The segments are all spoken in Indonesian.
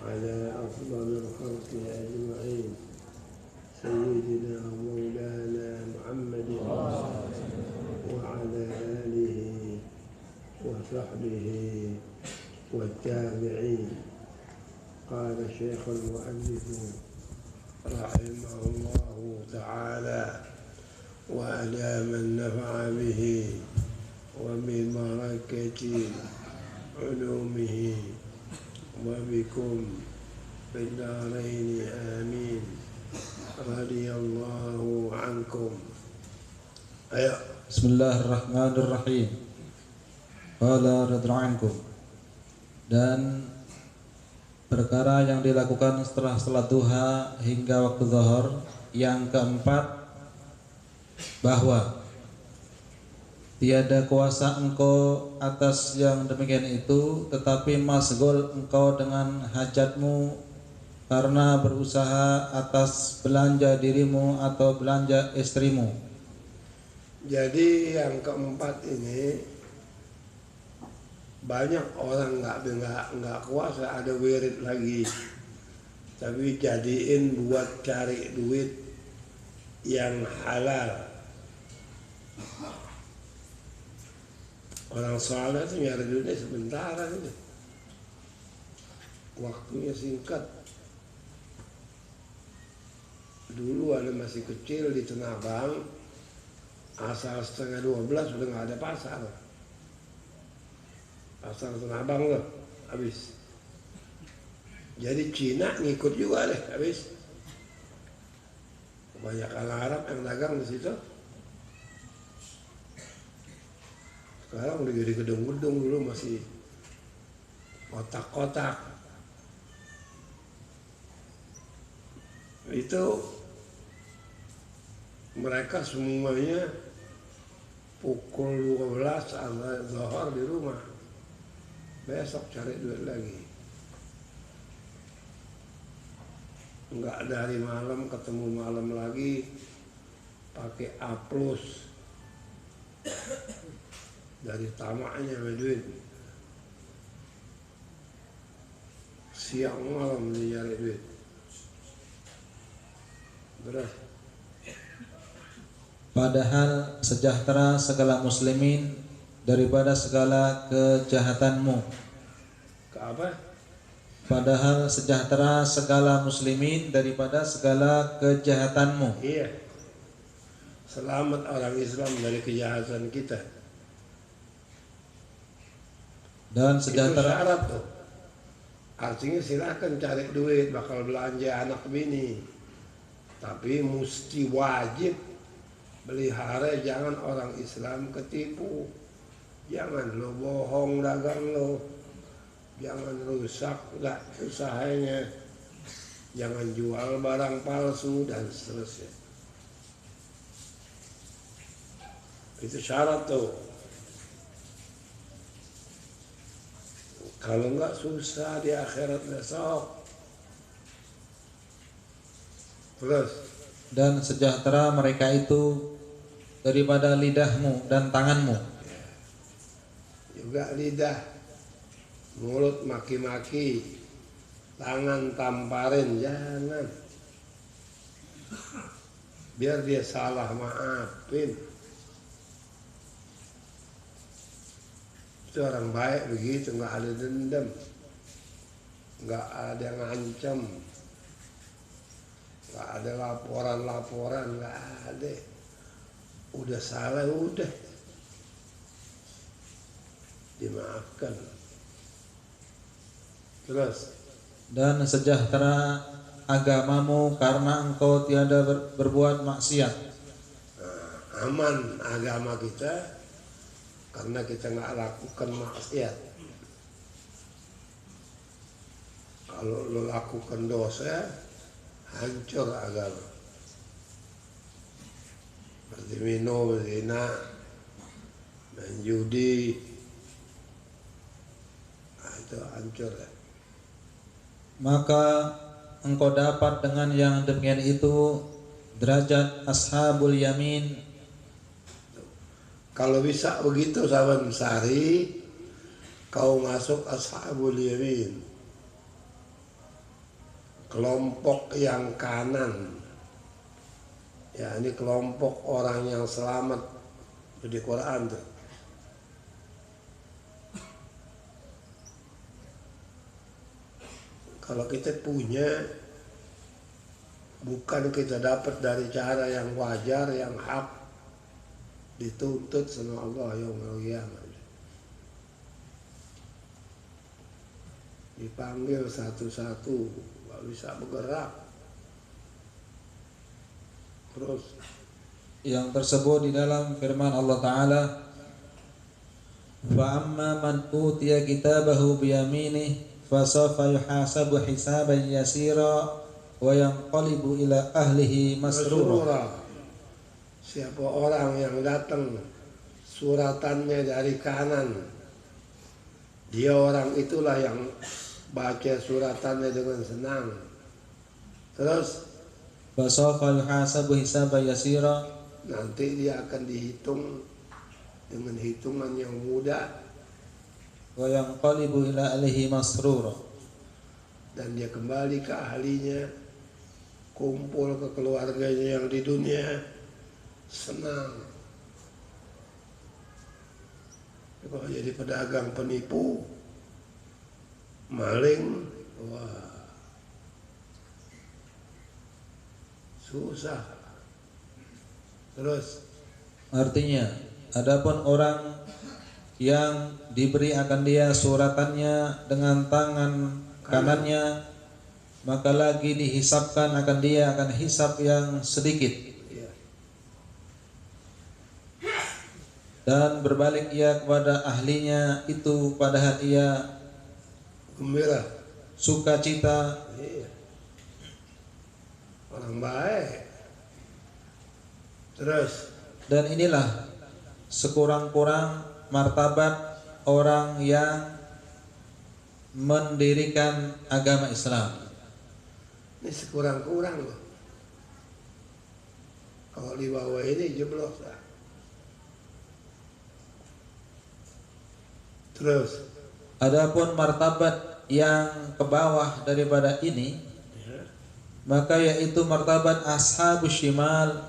على أفضل الخلق أجمعين سيدنا ومولانا محمد وعلى آله وصحبه والتابعين. قال الشيخ المؤلف رحمه الله تعالى وأدام النفع به وببركة علومه وبكم في الدارين آمين. رضي الله عنكم. Ayo. Bismillahirrahmanirrahim. Qala radhiyallahu ankum. Dan perkara yang dilakukan setelah salat duha hingga waktu zuhur. Yang keempat, bahwa tiada kuasa engkau atas yang demikian itu, tetapi masgul engkau dengan hajatmu karena berusaha atas belanja dirimu atau belanja istrimu. Jadi yang keempat ini banyak orang nggak kuasa ada wirid lagi, tapi jadiin buat cari duit yang halal. Orang soleh itu nyari duitnya sebentar aja, waktunya singkat. Dulu ada masih kecil di Tanah Abang, asal 11:30 udah nggak ada pasar. Pasar Tanah Abang loh, habis. Jadi Cina ngikut juga deh, habis. Kebanyakan Arab yang dagang di situ. Sekarang udah jadi gedung-gedung, dulu masih kotak-kotak. Itu mereka semuanya pukul 12 sampai zuhur di rumah. Besok cari duit lagi. Enggak dari malam ketemu malam lagi, pakai A+. Dari tamaknya sama duit. Siang malam dia nyari duit. Terus Padahal sejahtera segala muslimin daripada segala kejahatanmu. ke apa? Padahal sejahtera segala muslimin daripada segala kejahatanmu. Iya. Selamat orang Islam dari kejahatan kita. Dan Itu sejahtera syarat tuh. Artinya silakan cari duit, bakal belanja anak bini. Tapi mesti wajib pelihara, jangan orang Islam ketipu. Jangan lo bohong dagang lo. Jangan rusak lah usahanya. Jangan jual barang palsu dan seterusnya. Itu syarat tuh. Kalau enggak susah di akhirat besok. Terus. dan sejahtera mereka itu daripada lidahmu dan tanganmu. Juga lidah, mulut maki-maki, tangan tamparin, jangan. Biar dia salah maafin. Itu orang baik begitu, nggak ada dendam, nggak ada ngancam, nggak ada laporan, nggak ada. Udah salah, udah dimaafkan. Terus. Dan sejahtera agamamu karena engkau tiada berbuat maksiat. Aman agama kita karena kita nggak lakukan maksiat. Kalau lo lakukan dosa, hancur agama. Seperti minum, zina, main judi, nah, itu hancur ya. Maka engkau dapat dengan yang demikian itu derajat ashabul yamin. Kalau bisa begitu sahabat Sari, kau masuk ashabul yamin. kelompok yang kanan. Ya, ini kelompok orang yang selamat di Quran tuh. Kalau kita punya, bukan kita dapat dari cara yang wajar, yang hak, dituntut sama Allah yaumul qiyamah. Dipanggil satu-satu, nggak bisa bergerak. Terus yang tersebut di dalam firman Allah Ta'ala, فَأَمَّا مَنْ أُوتِيَ كِتَابَهُ بِيَمِينِهِ فَسَوْفَ يُحَاسَبُ حِسَابًا يَسِيرًا وَيَنْقَلِبُ إِلَى أَهْلِهِ مَسْرُورًا. Siapa orang yang datang suratannya dari kanan, dia orang itulah yang baca suratannya dengan senang. Terus فَسَوْفَ يُحَاسَبُ حِسَابًا يَسِيرًا, nanti dia akan dihitung dengan hitungan yang mudah, وَيَنْقَلِبُ إِلَى أَهْلِهِ مَسْرُورًا, dan dia kembali ke ahlinya, kumpul ke keluarganya yang di dunia, senang. Kalau jadi pedagang penipu, maling, wah, susah. Terus artinya, adapun orang yang diberi akan dia suratannya dengan tangan kanannya, maka lagi dihisapkan akan dia akan hisap yang sedikit, ya, dan berbalik ia kepada ahlinya itu padahal ia gembira, sukacita. iya, orang baik. Terus Dan inilah sekurang-kurang martabat orang yang mendirikan agama Islam. ini sekurang-kurang loh. Kalau di bawah ini jeblok lah. Terus Adapun martabat yang ke bawah daripada ini, ya, maka yaitu martabat ashabus shimal,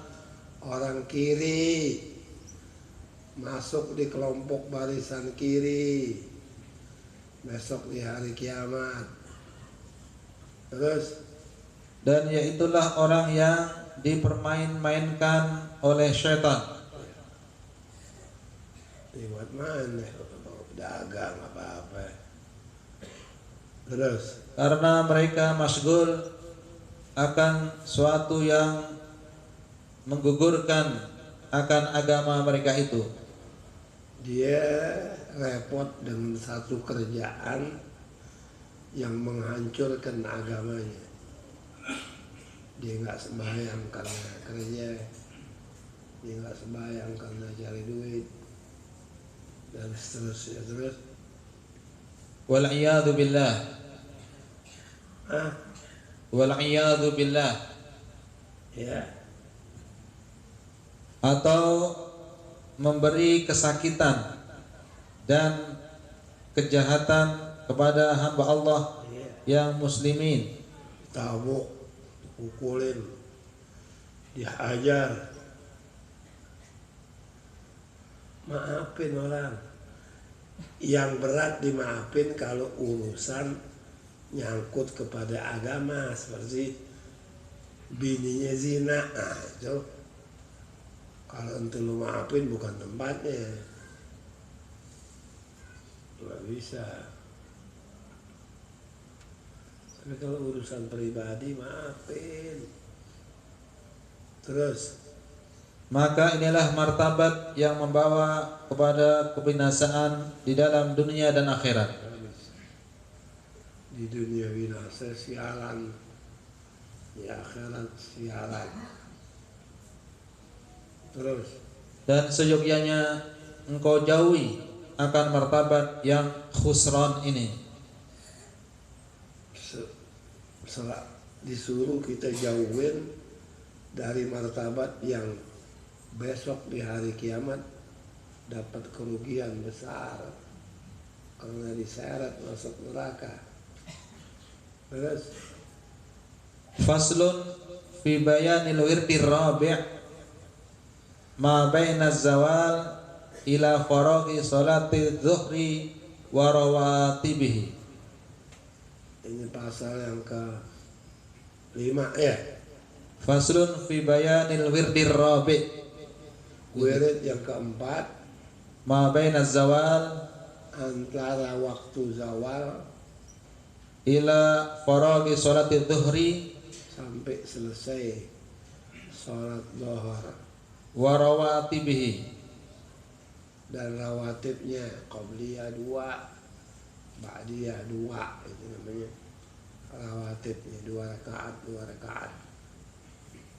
orang kiri masuk di kelompok barisan kiri besok di hari kiamat. Terus dan yaitulah orang yang dipermain-mainkan oleh syaitan. buat mana dagang apa-apa. Terus Karena mereka masgul akan suatu yang menggugurkan akan agama mereka itu. dia repot dengan satu kerjaan yang menghancurkan agamanya. Dia nggak sembahyang karena kerja, dia nggak sembahyang karena cari duit, dan seterusnya. Terus Wal'iyadu billah, ah wal'iyadu billah, ya, atau memberi kesakitan dan kejahatan kepada hamba Allah ya, yang muslimin, tabuk, dipukulin, dihajar, maafin orang. Yang berat dimaafin kalau urusan nyangkut kepada agama, seperti bininya zina, nah itu kalau ente lu maafin bukan tempatnya, nggak bisa. Tapi kalau urusan pribadi maafin. Terus maka inilah martabat yang membawa kepada kebinasaan di dalam dunia dan akhirat. di dunia binasa sialan, di akhirat sialan. Terus Dan seyogyanya engkau jauhi akan martabat yang khusran ini. disuruh kita jauhin dari martabat yang besok di hari kiamat dapat kerugian besar karena diseret masuk neraka. Terus Faslun fi bayanil wirdi rabi' ma baina zawal ila faraghi salati dhuhri wa rawatibihi. Ini pasal yang ke 5 ya. Faslun fi bayanil wirdi rabi' Wirid yang keempat, ma baina zawal antara waktu zawal ila faraghi salati dhuhri sampai selesai sholat zuhur wa rawatibihi, dan rawatibnya qabliyah 2, ba'diyah 2, itu namanya rawatibnya 2 rakaat.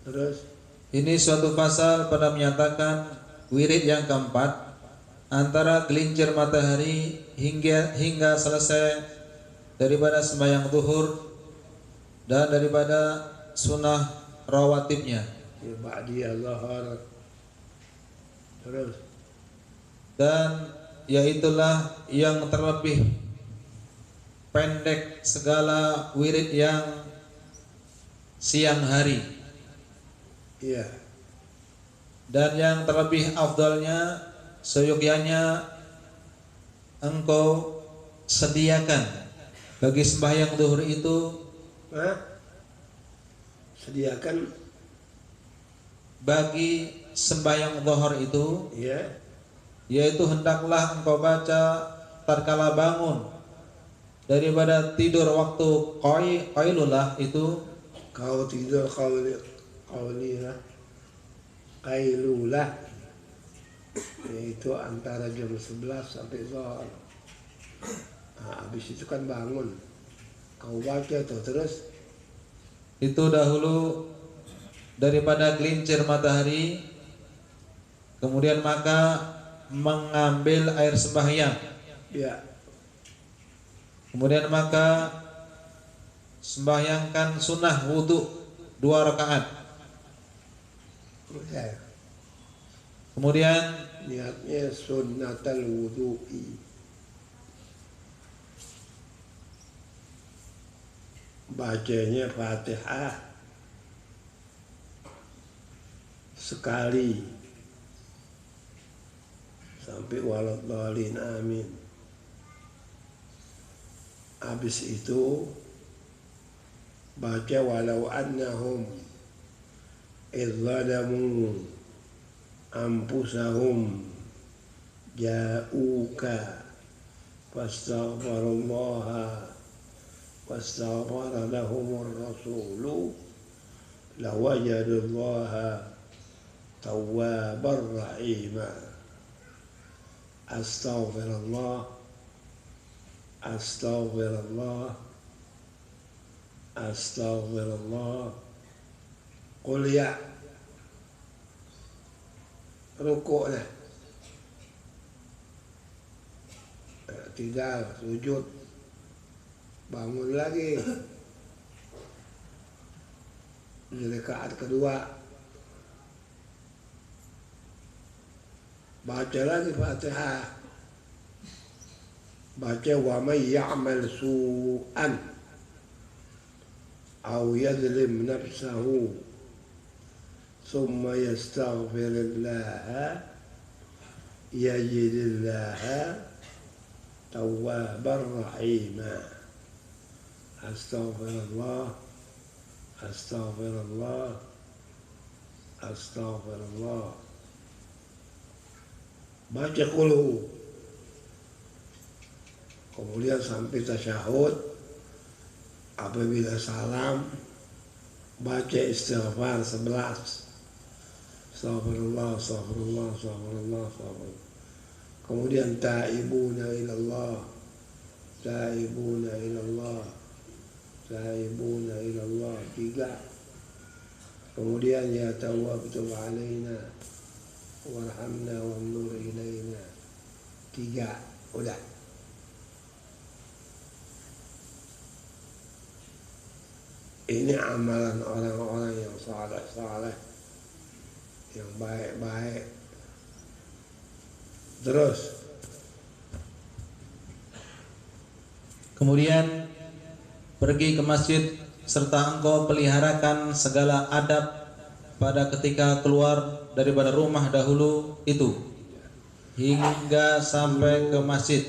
Terus ini suatu pasal pada menyatakan wirid yang keempat antara gelincir matahari hingga selesai daripada sembahyang zuhur dan daripada sunnah rawatibnya, ya, ba'diyah zuhur. Terus dan yaitulah yang terlebih pendek segala wirid yang siang hari, iya, dan yang terlebih afdalnya seyogyanya engkau sediakan bagi sembahyang zuhur itu sediakan bagi sembahyang zuhur itu, ya, yaitu hendaklah engkau baca tatkala bangun daripada tidur waktu qailulah itu, kau tidur qailulah, yaitu antara jam 11 sampai zuhur. Nah, habis itu kan bangun, kau baca tuh terus itu dahulu daripada gelincir matahari, kemudian maka mengambil air sembahyang, ya, kemudian maka sembahyangkan sunnah wudhu 2 rakaat, ya. kemudian Niatnya sunnatal wudu'i, bacanya Fatihah sekali sampai waladhdallin amin. Habis itu baca walau annahum idzalamu anfusahum ja'uka fastaghfirullaha wastaghfara lahumur rasulu lawajadullaha tawwabar rahima. Astaghfirullah, astaghfirullah, astaghfirullah. Qul ya, rukuknya tinggal sujud, bangun lagi di rakaat kedua, baca lagi Fatihah, baca wa may ya'mal su'an aw yadhlim nafsahu thumma yastaghfirillaha yajidillaha tawwabar rahima. Astaghfirullah, astaghfirullah, astaghfirullah. Baca qulhu, kemudian sampai tasyahud. Apabila salam, baca istighfar 11. Astaghfirullah, astaghfirullah, astaghfirullah, astaghfirullah. Kemudian taibuna ilallah, taibuna ilallah, taibuna ilallah 3. Kemudian ya tawwabtu alaina warhamna wanzur ilaina 3. Udah. Ini amalan orang-orang yang saleh-saleh, yang baik-baik. Terus kemudian pergi ke masjid serta engkau peliharakan segala adab pada ketika keluar daripada rumah dahulu itu hingga sampai ke masjid.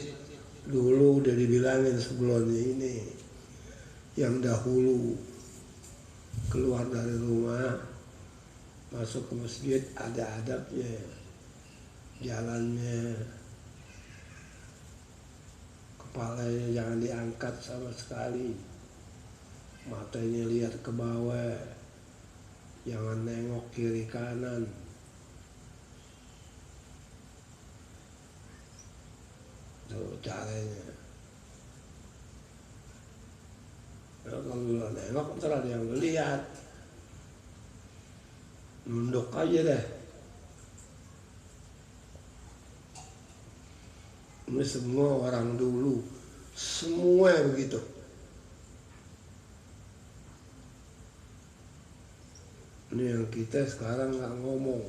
Dulu udah dibilangin sebelumnya ini, yang dahulu keluar dari rumah masuk ke masjid ada adabnya, jalannya, kepalanya jangan diangkat sama sekali, matanya lihat ke bawah, jangan nengok kiri kanan. Tuh caranya. Nah, kalau lo nengok ntar ada yang lihat, nunduk aja deh. Ini semua orang dulu, semua begitu. Ini yang kita sekarang nggak ngomong,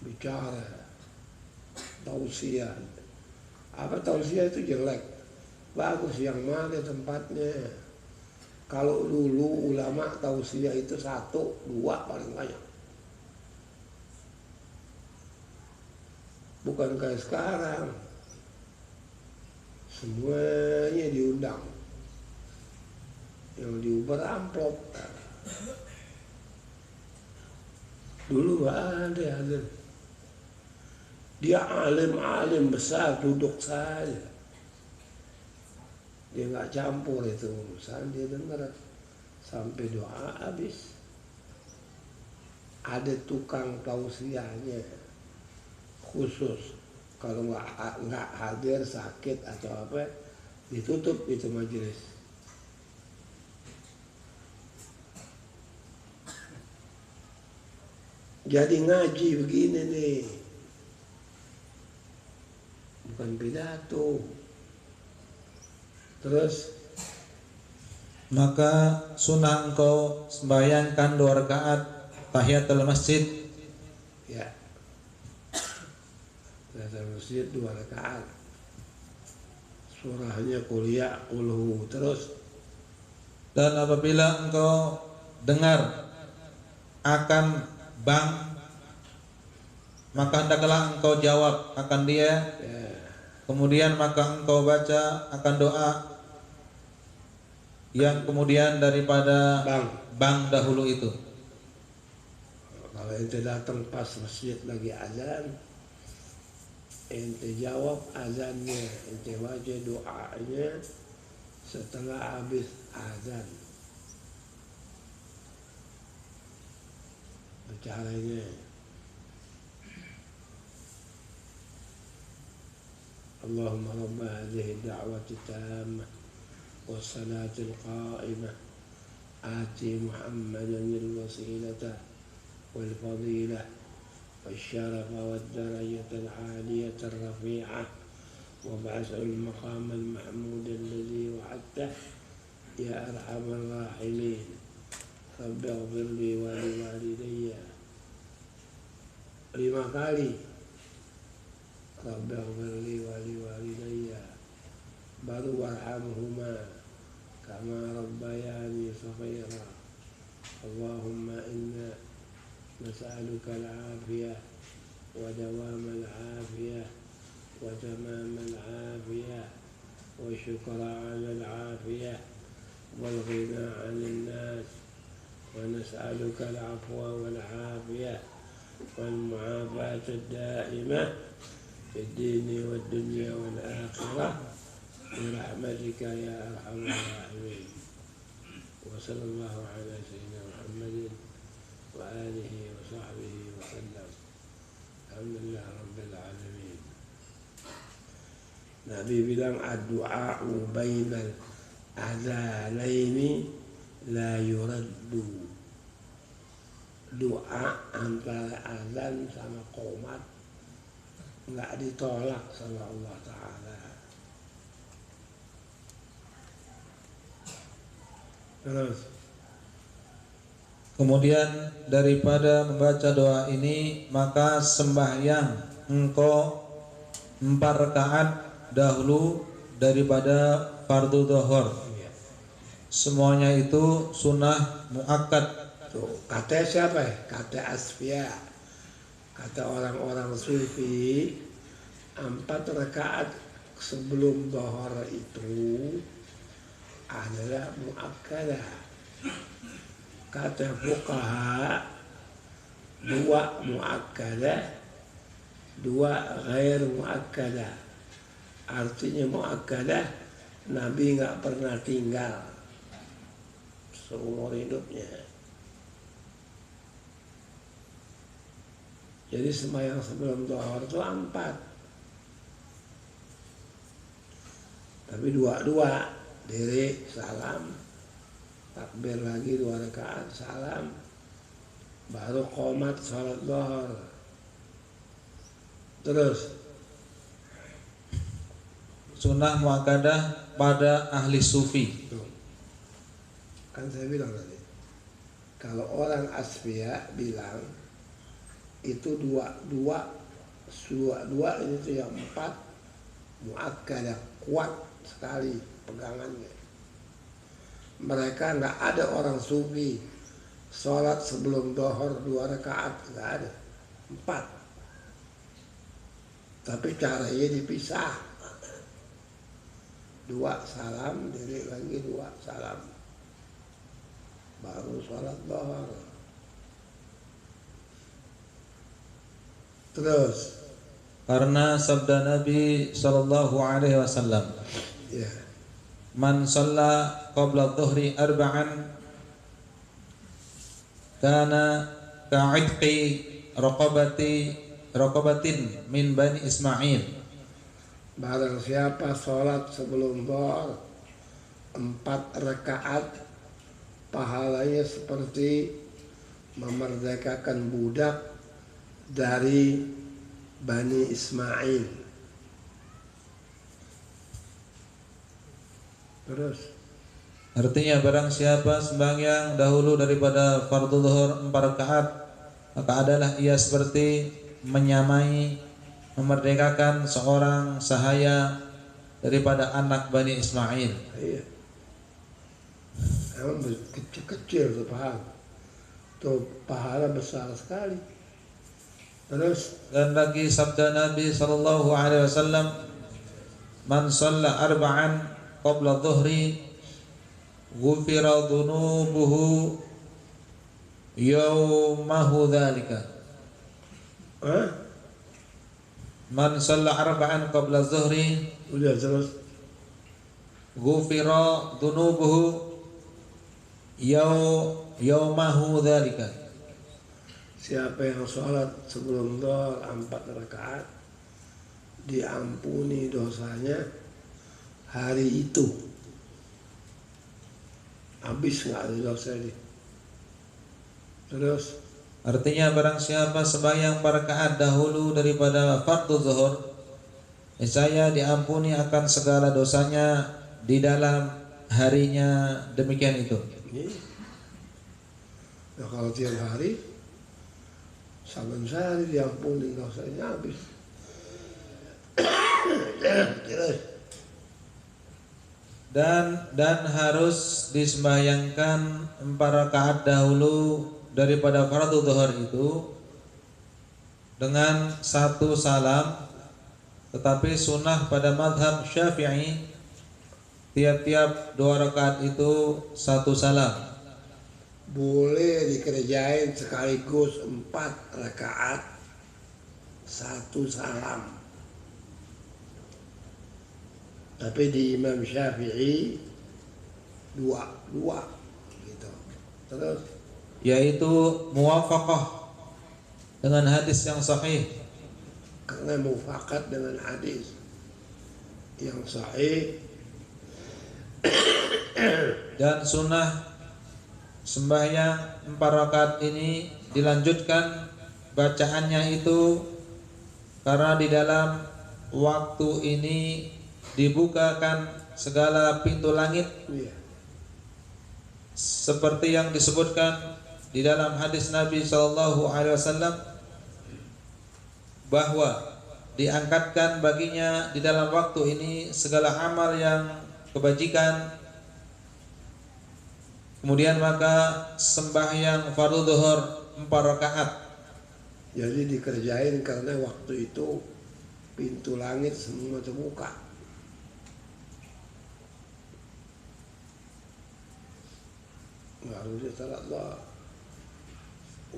bicara, tausiah. Apa tausiah itu jelek, bagus yang mana tempatnya. Kalau dulu ulama tausiah itu 1, 2 paling banyak. Bukan kayak sekarang, semuanya diundang. Yang diuber amplop. Dulu ada. Dia alim besar duduk saja. Dia nggak campur itu urusan, dia dengar sampai doa habis. Ada tukang tausiahnya khusus. Kalau nggak hadir sakit atau apa, ditutup itu majelis. Jadi ngaji begini nih, bukan pidato. Terus Maka sunnah engkau sembahyangkan 2 rakaat tahiyatul masjid. ya, tahiyatul masjid 2 rakaat. Surahnya kuliah kulhu. Terus Dan apabila engkau dengar akan bang, maka hendaklah engkau jawab akan dia. ya, Kemudian maka engkau baca akan doa yang kemudian daripada bang dahulu itu. kalau ente datang pas masjid lagi azan, ente jawab azannya, ente baca doanya setelah habis azan. Caranya Allahumma rabba hadhihi da'wati tammah wassalatil qa'imah ati Muhammadan al-wasilata wal fadilah والشرف والدرجة العالية الرفيعة وابعث المقام المحمود الذي وعدته يا أرحم الراحمين رب اغفر لي ولوالدي 5 kali رب اغفر لي ولوالدي baru warhamhuma kama rabbayani saghira Allahumma inna nas'aluka al-afiyah wa dawam al-afiyah wa tamam al-afiyah wa syukra 'ala al-afiyah wal ghina 'anil nas ونسألك العفو والعافية والمعافاة الدائمة في الدين والدنيا والآخرة برحمتك يا أرحم الراحمين وصلى الله على سيدنا محمد وآله وصحبه وسلم الحمد لله رب العالمين. Nabi bilang ad-du'a bainal adzanaini la yuraddu. Doa antara azan sama qomat nggak ditolak sama Allah Ta'ala. Terus Kemudian daripada membaca doa ini, maka sembahyang engkau 4 rakaat dahulu daripada fardu dhuhur. semuanya itu sunnah muakkad. Tuh, kata siapa ya? Kata asfiya. Kata orang-orang sufi, 4 rakaat sebelum dhuhr itu adalah muakkadah. Kata fuqaha, 2 muakkadah, 2 ghair muakkadah. Artinya muakkadah, Nabi nggak pernah tinggal seumur hidupnya. Jadi sembahyang sebelum dhuhr itu 4. Tapi 2 diri salam, takbir lagi 2 rakaat salam, baru qomat salat dhuhr. Terus Sunnah muakkadah pada ahli sufi. tuh, kan saya bilang tadi, kalau orang asfiya bilang itu dua ini tuh yang 4 muakkadah, kuat sekali pegangannya. Mereka nggak ada orang sufi sholat sebelum dhuhr 2 rakaat, nggak ada, 4. Tapi caranya dipisah, 2 salam, diri lagi 2 salam, baru sholat dhuhr. Terus Karena sabda Nabi sallallahu alaihi wasallam, ya, man shalla qabla dhuhri arba'an kana ka'idqi raqabatin min bani Ismail. barang siapa sholat sebelum dhuhr 4 rakaat, pahalanya seperti memerdekakan budak dari Bani Ismail. Terus Artinya barang siapa sembahyang dahulu daripada fardhu zuhur 4 rakaat, maka adalah ia seperti menyamai memerdekakan seorang sahaya daripada anak Bani Ismail. iya, emang kecil-kecil tuh pahala besar sekali. Terus Dan lagi sabda Nabi sallallahu alaihi wasallam, man shalla arba'an qabla dhuhri ghufira dhunubuhu yawmahu dzalika. Man shalla arba'an qabla dhuhri udah terus ghufira dhunubuhu yawmahu dzalika. siapa yang sholat sebelum dhuhr 4 rakaat, diampuni dosanya hari itu. Habis nggak ada dosa ini. Terus Artinya barang siapa sembahyang 4 rakaat dahulu daripada fardhu zuhur, niscaya diampuni akan segala dosanya di dalam harinya demikian itu. ini, nah kalau tiap hari saban sehari diampuni dosanya habis. Terus Dan harus disembahyangkan 4 rakaat dahulu daripada fardhu zuhur itu dengan 1 salam, tetapi sunnah pada madhab Syafi'i tiap-tiap 2 rakaat itu 1 salam. boleh dikerjain sekaligus 4 rakaat 1 salam. Tapi di Imam Syafi'i 2 gitu. Terus Yaitu muwafaqah dengan hadis yang sahih. karena mufakat dengan hadis yang sahih. Dan sunnah sembahyang 4 rakaat ini dilanjutkan bacaannya itu karena di dalam waktu ini dibukakan segala pintu langit, Iya. seperti yang disebutkan di dalam hadis Nabi SAW bahwa diangkatkan baginya di dalam waktu ini segala amal yang kebajikan Kemudian maka sembahyang fardu zuhur 4 rakaat. Jadi dikerjain karena waktu itu pintu langit semua terbuka. Baru dia salat zuhur.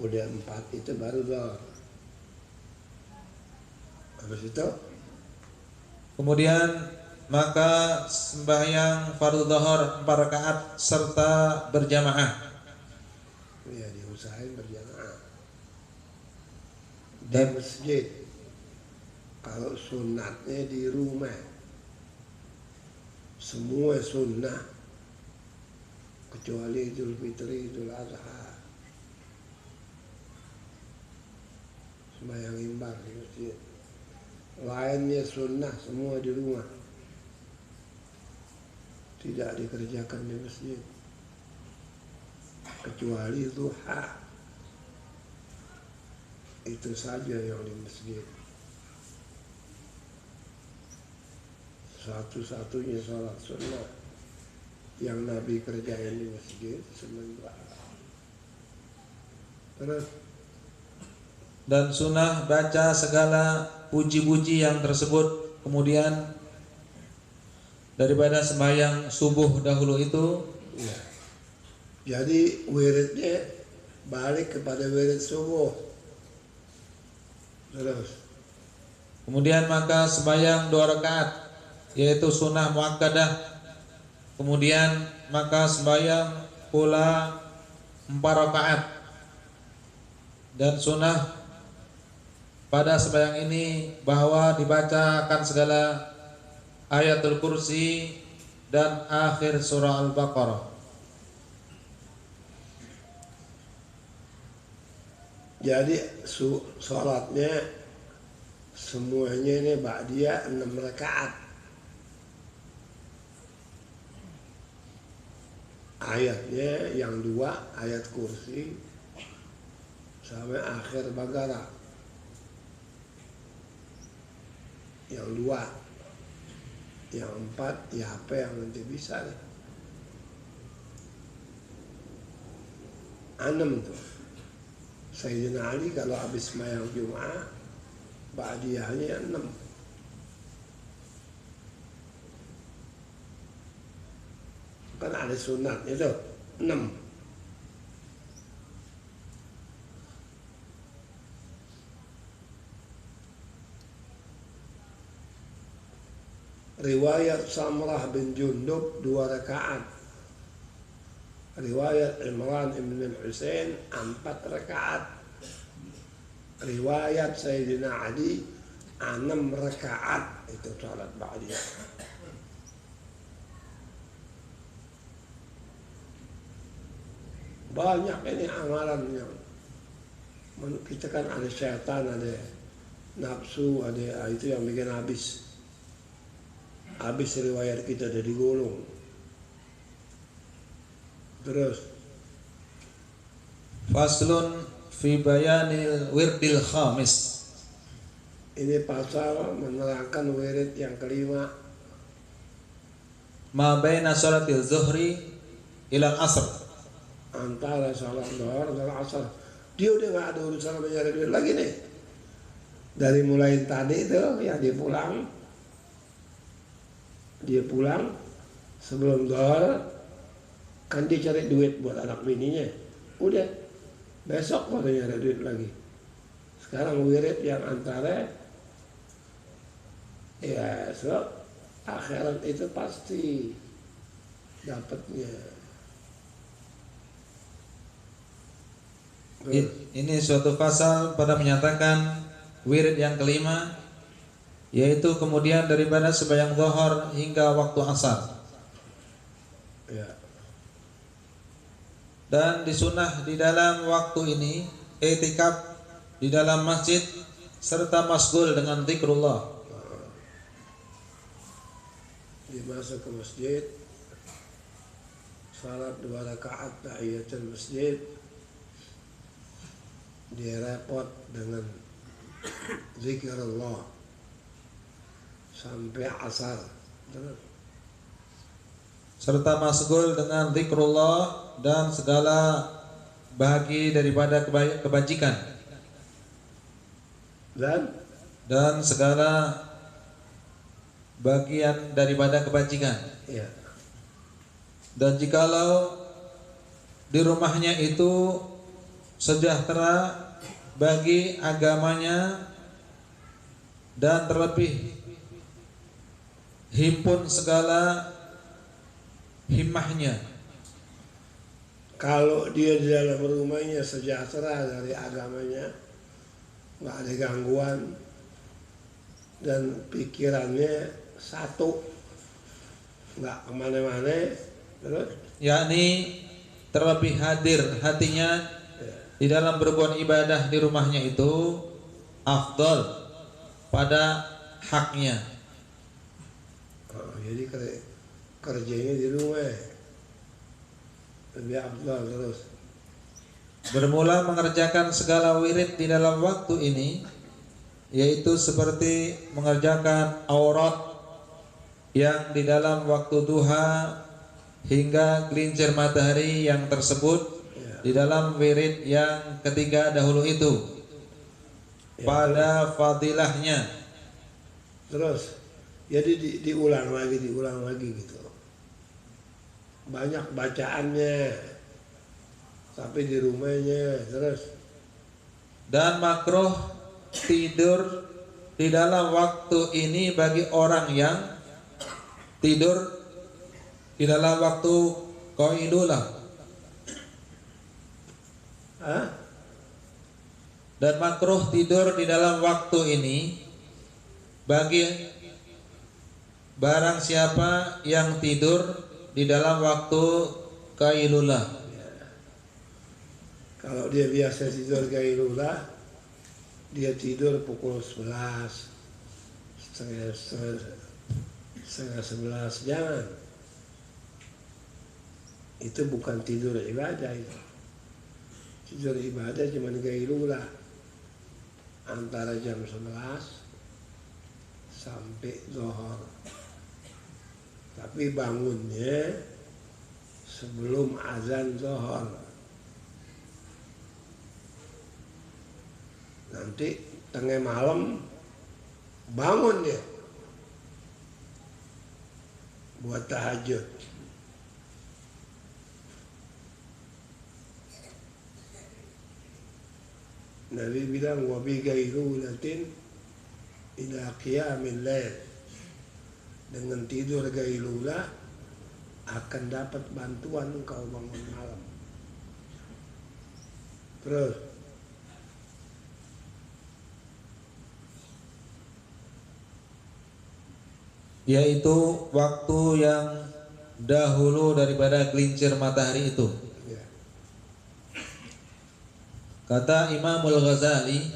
Udah 4 itu baru zuhur. Habis itu Kemudian maka sembahyang fardu zuhur 4 rakaat serta berjamaah. ya diusahain berjamaah di Dan masjid. Kalau sunatnya di rumah, semua sunnah kecuali Idul Fitri, Idul Adha, sembahyang imbar di masjid. Lainnya sunnah semua di rumah, tidak dikerjakan di masjid kecuali duha, itu saja yang di masjid. Satu-satunya sholat sunnah yang Nabi kerjain di masjid sementara. Terus dan sunnah baca segala puji-puji yang tersebut. Kemudian daripada sembahyang subuh dahulu itu, ya, jadi wiridnya balik kepada wirid subuh. Terus kemudian maka sembahyang 2 rakaat yaitu sunnah muakkadah. Kemudian maka sembahyang pula 4 rakaat. Dan sunnah pada sembahyang ini bahwa dibacakan segala ayatul kursi dan akhir surah Al-Baqarah. jadi sholatnya semuanya ini ba'diyah 6 rakaat. Ayatnya yang 2 ayat kursi sampai akhir Baqarah. Yang 2, yang 4 ya apa yang nanti bisa nih. 6 tuh. Sayyidina Ali kalau habis sembahyang Jumat ba'diyahnya 6. Kan ada sunat itu 6. Riwayat Samrah bin Jundub 2 rakaat. Riwayat Imran ibn Husain 4 rakaat. Riwayat Sayyidina Ali 6 rakaat itu salat ba'diyah. Banyak ini amalan yang kita kan ada syaitan, ada nafsu, ada itu yang bikin habis riwayat kita dari gulung. Terus Faslun fi bayanil wirdil khamis. ini pasal menerangkan wirid yang kelima. Ma baina sholatil zuhri ila asr. Antara salat zuhur dan asar. Dia udah gak ada urusan sama nyari duit lagi nih. Dari mulai tadi itu ya dia pulang sebelum zuhur kan dia cari duit buat anak bininya. Udah besok baru nyari duit lagi. Sekarang wirid yang antara ya akhirat itu pasti dapatnya. Ini suatu pasal pada menyatakan wirid yang kelima, yaitu kemudian daripada sembahyang zuhur hingga waktu asar. Ya. Dan disunah di dalam waktu ini i'tikaf di dalam masjid serta masgul dengan zikrullah. Dimasuk ke masjid, salat 2 rakaat tahiyatul masjid, dia repot dengan zikrullah sampai asar. serta masgul dengan zikrullah dan segala bagi daripada kebajikan dan segala bagian daripada kebajikan. Ya. Dan jikalau di rumahnya itu sejahtera bagi agamanya dan terlebih himpun segala himmahnya. Kalau dia di dalam rumahnya sejahtera dari agamanya, nggak ada gangguan, dan pikirannya satu, nggak kemana-mana, terus yakni terlebih hadir hatinya di dalam berbuat ibadah di rumahnya itu afdal pada haknya. Jadi kerjanya di rumah lebih afdal terus. Bermula mengerjakan segala wirid di dalam waktu ini, yaitu seperti mengerjakan aurat yang di dalam waktu duha hingga gelincir matahari yang tersebut di dalam wirid yang ketiga dahulu itu pada fadilahnya. Terus jadi diulang lagi gitu. Banyak bacaannya, tapi di rumahnya terus. Dan makruh tidur di dalam waktu ini bagi orang yang tidur di dalam waktu qailulah. Dan makruh tidur di dalam waktu ini bagi barang siapa yang tidur di dalam waktu qailulah. Kalau dia biasa tidur qailulah, dia tidur pukul 11, setengah 11, jangan. Itu bukan tidur ibadah itu. Tidur ibadah cuma qailulah antara jam 11 sampai zuhur. Tapi bangunnya sebelum azan zuhur. Nanti tengah malam bangun dia buat tahajud. Nabi bilang wabi gairulatin ila qiyamil lail, dengan tidur gailulah akan dapat bantuan engkau bangun malam. Terus yaitu waktu yang dahulu daripada gelincir matahari itu. Kata Imamul Ghazali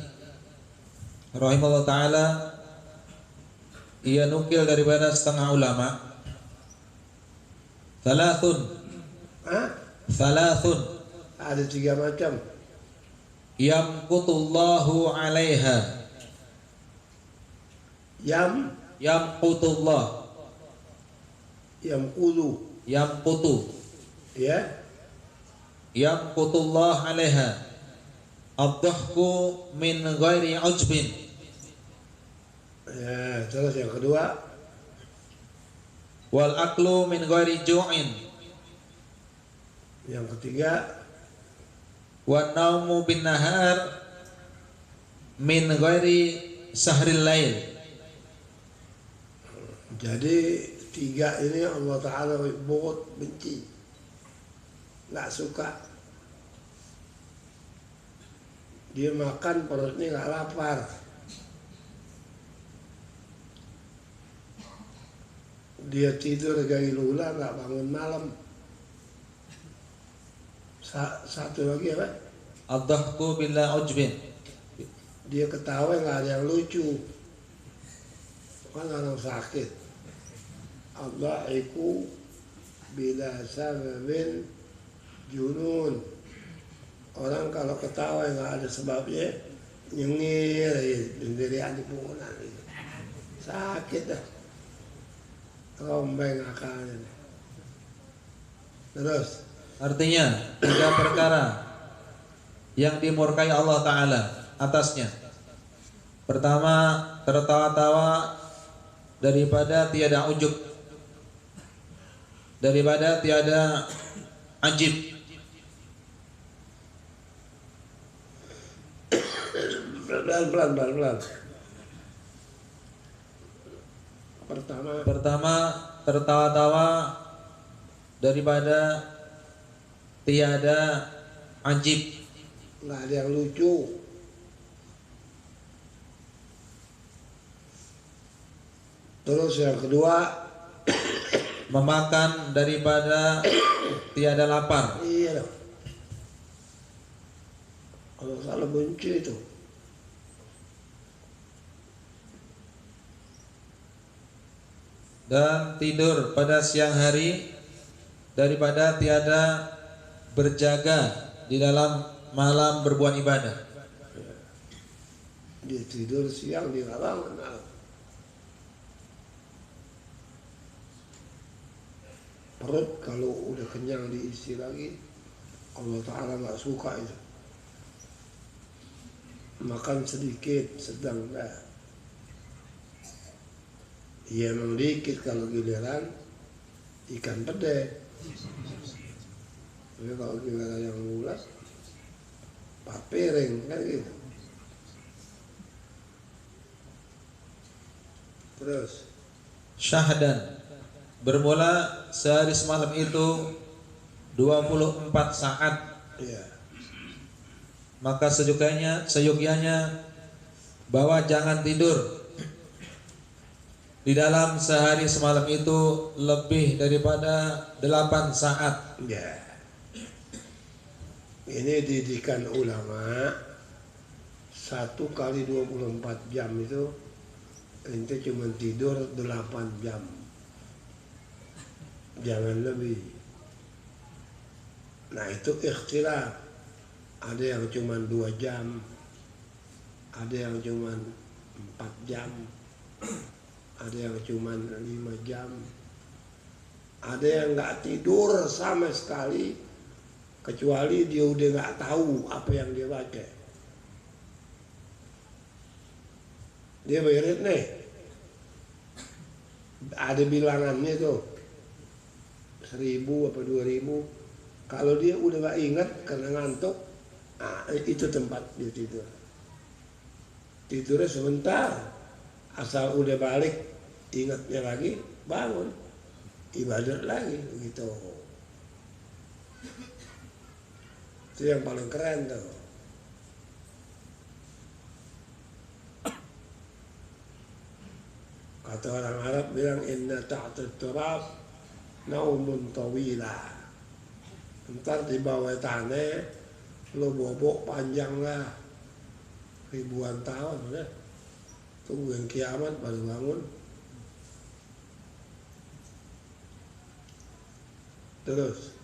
rahimahullah ta'ala, ia nukil daripada setengah ulama, Thalathun ada 3 macam. Yamqutullahu alaiha. Yamqutullah. Yamqutu. Ya. Yamqutullah alaiha. Ad-dhahku min ghairi ujbin. Ya, terus yang kedua, wal aklu min ghairi ju'in. Yang ketiga, wan naumu bin nahar min ghairi sahril lail. Jadi 3 ini Allah Ta'ala benci, nggak suka. Dia makan perutnya nggak lapar. Dia tidur gailulah nggak bangun malam. Satu lagi apa? Ad-dhahku bila ujbin. Dia ketawa nggak ada yang lucu. Kan orang sakit. Ad-dhahiku bila sababin junun. Orang kalau ketawa nggak ada sebabnya nyengir, sendirian di pungunan gitu. Sakit dah, rombeng akalnya. Terus Artinya 3 perkara yang dimurkai Allah Ta'ala atasnya. Pertama, tertawa-tawa daripada tiada ujub, daripada tiada ajib. pelan-pelan. Pertama, tertawa-tawa daripada tiada ajib, nggak ada yang lucu. Terus yang kedua, memakan daripada tiada lapar. iya dong. Kalau salah benci itu. Dan tidur pada siang hari daripada tiada berjaga di dalam malam berbuat ibadah. Dia tidur siang dia nggak bangun. Perut kalau udah kenyang diisi lagi, Allah Ta'ala nggak suka itu. Makan sedikit sedang dah. Ya emang dikit kalau giliran ikan pede. Tapi kalau giliran yang bulat, 4 piring kan gitu. Terus Syahdan, bermula sehari semalam itu 24 saat. ya, Maka seyogyanya bahwa jangan tidur di dalam sehari semalam itu lebih daripada 8 saat. ya. Ini didikan ulama, 1 kali 24 jam itu ente cuma tidur 8 jam. Jangan lebih. Nah itu ikhtilaf. Ada yang cuma 2 jam, ada yang cuma 4 jam, ada yang cuma 5 jam, ada yang nggak tidur sama sekali kecuali dia udah nggak tahu apa yang dia baca. Dia berit nih, ada bilangannya tuh 1000 apa 2000. Kalau dia udah nggak ingat karena ngantuk, nah, itu tempat dia tidur. Tidurnya sebentar, asal udah balik ingatnya lagi, bangun ibadah lagi gitu. Itu yang paling keren tuh. Kata orang Arab bilang inna ta'ta turab naumun tawila. Ntar di bawah tanah lo bobok panjang lah ribuan tahun ya. Tunggu yang kiamat baru bangun. Terus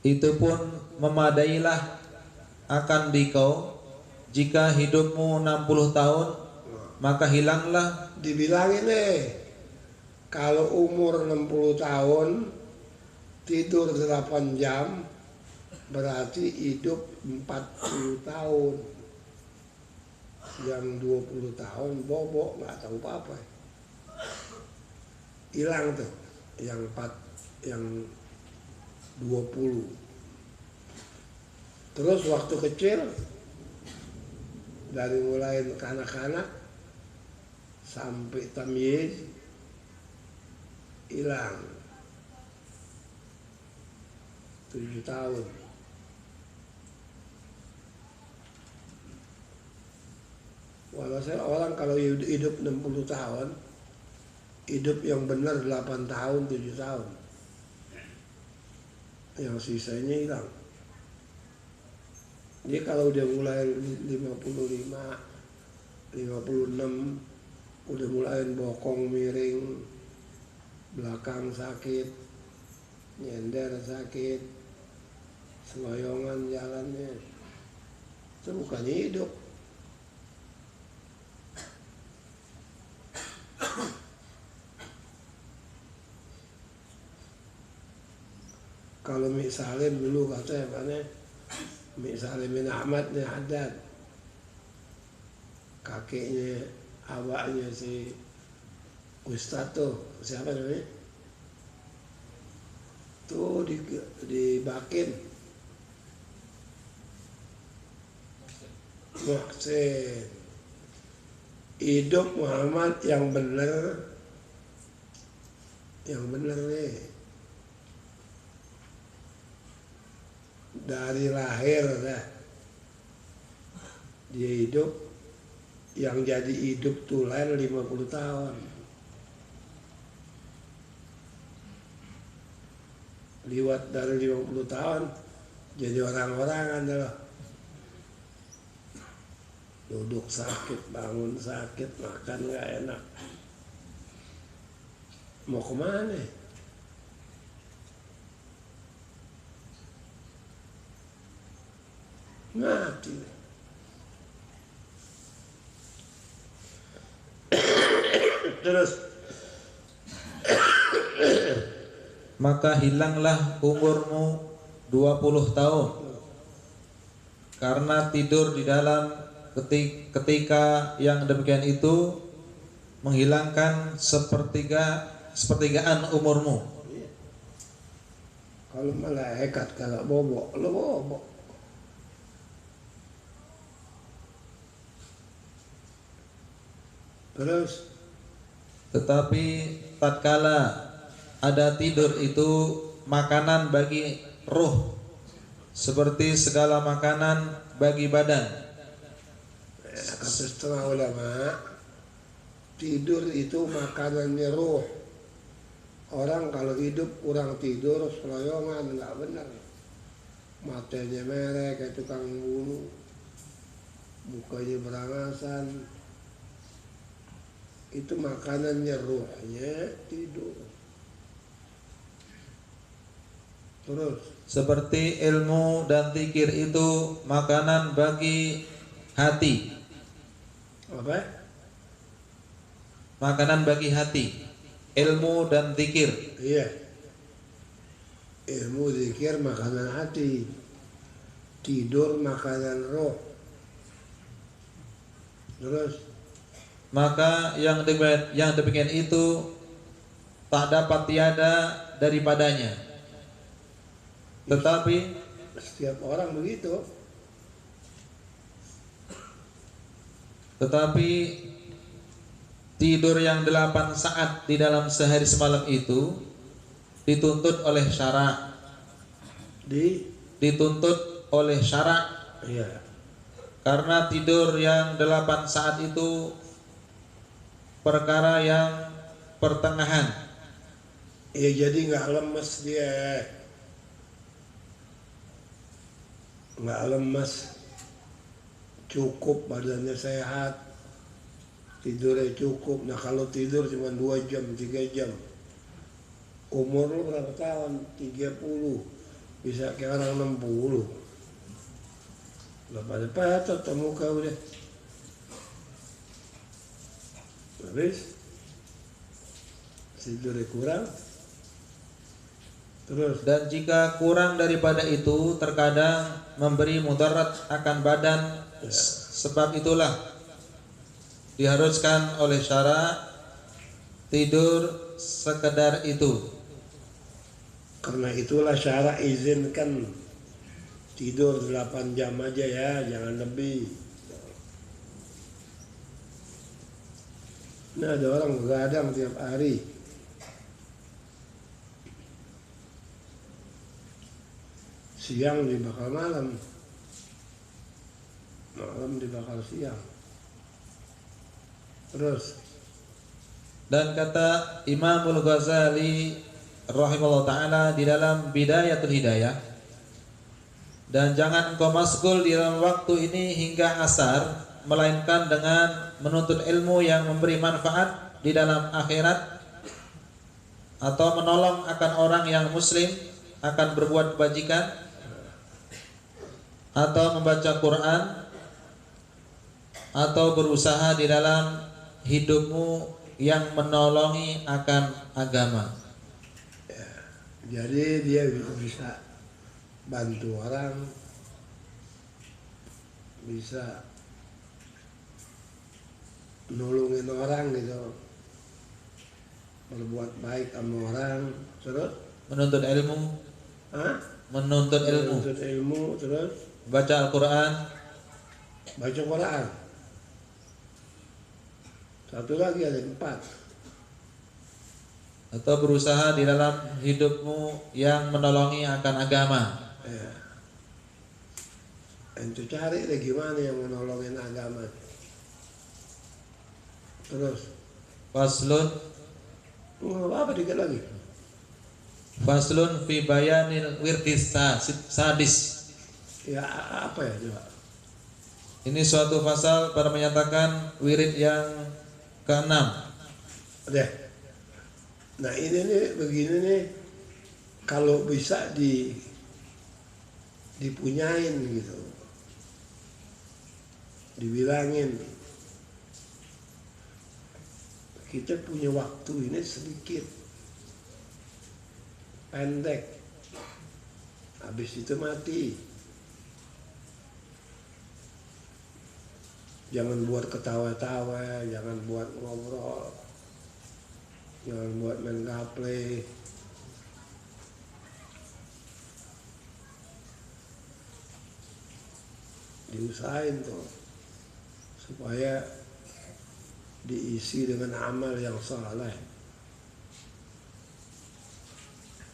Itu pun memadailah akan dikau jika hidupmu 60 tahun, maka hilanglah. dibilangin nih, kalau umur 60 tahun tidur 8 jam berarti hidup 40 tahun. Yang 20 tahun bobok nggak tahu apa-apa. Hilang tuh yang 20. Terus waktu kecil dari mulai kanak-kanak sampai tamyiz hilang 7 tahun. Walhasil orang kalau hidup 60 tahun, hidup yang benar 8 tahun, 7 tahun. Yang sisanya hilang. Jadi kalau udah mulai 55, 56, udah mulai bokong miring, belakang sakit, nyender sakit, seloyongan jalannya, itu bukan hidup. Kalau Mik Salim dulu katanya mana, Mik Salim bin Ahmad nih Haddad, kakeknya abahnya si Ustadz tuh, siapa namanya? Tuh dibakin Muhsin. Hidup Muhammad yang benar nih, dari lahir dah dia hidup, yang jadi hidup tulen 50 tahun. Liwat dari 50 tahun jadi orang-orangan dah. Duduk sakit, bangun sakit, makan nggak enak. Mau kemana? Mati. Terus maka hilanglah umurmu 20 tahun karena tidur di dalam ketika yang demikian itu menghilangkan sepertigaan umurmu. Kalau malaikat kalau bobok, lo bobok. Terus Tetapi tatkala ada tidur itu makanan bagi ruh, seperti segala makanan bagi badan. kata setengah ulama, tidur itu makanannya ruh. Orang kalau hidup kurang tidur, seloyongan, nggak benar. Matanya merah kayak tukang bunuh, mukanya berangasan. Itu makanannya ruhnya tidur. Terus Seperti ilmu dan zikir itu makanan bagi hati. apa? Makanan bagi hati, ilmu dan zikir. Iya. Ilmu zikir makanan hati, tidur makanan roh. Terus Maka yang demikian itu tak dapat tiada daripadanya. Tetapi setiap orang begitu. Tidur yang 8 saat di dalam sehari semalam itu dituntut oleh syarak. Dituntut oleh syarak. Iya. Karena tidur yang 8 saat itu perkara yang pertengahan. Ya jadi nggak lemes dia, nggak lemes, cukup badannya sehat, tidurnya cukup. Nah kalau tidur cuma 2 jam, 3 jam, umur lu berapa tahun? 30, bisa kayak orang 60. Udah pada patah tuh muka udah. Habis tidurnya kurang. Terus Dan jika kurang daripada itu terkadang memberi mudarat akan badan. Sebab itulah diharuskan oleh syarak tidur sekedar itu. karena itulah syarak izinkan tidur 8 jam aja ya, jangan lebih. Nah ada orang begadang tiap hari, siang dibakar malam, malam dibakar siang. Terus Dan kata Imamul Ghazali rahimahullah ta'ala di dalam Bidayatul Hidayah, dan jangan engkau masgul di dalam waktu ini hingga asar, melainkan dengan menuntut ilmu yang memberi manfaat di dalam akhirat, atau menolong akan orang yang muslim, akan berbuat kebajikan, atau membaca Quran, atau berusaha di dalam hidupmu yang menolongi akan agama. Jadi dia bisa bantu orang, bisa nolongin orang gitu, berbuat baik sama orang, terus menuntut ilmu, Hah? menuntut ilmu, Menuntut ilmu, terus baca Al-Quran, baca Quran. Satu lagi ada 4. atau berusaha di dalam hidupmu yang menolongi akan agama. Ya. Ente cari deh gimana yang menolongin agama. Terus, Faslun apa dikit lagi? Faslun fi bayanil wirdis sadis. Ya apa ya coba? Ini suatu pasal pada menyatakan wirid yang ke-6. Deh. Nah ini nih begini nih, kalau bisa dipunyain gitu, dibilangin kita punya waktu ini sedikit, pendek, habis itu mati. Jangan buat ketawa-tawa, jangan buat ngobrol, jangan buat main gaple. Diusahain tuh supaya diisi dengan amal yang saleh.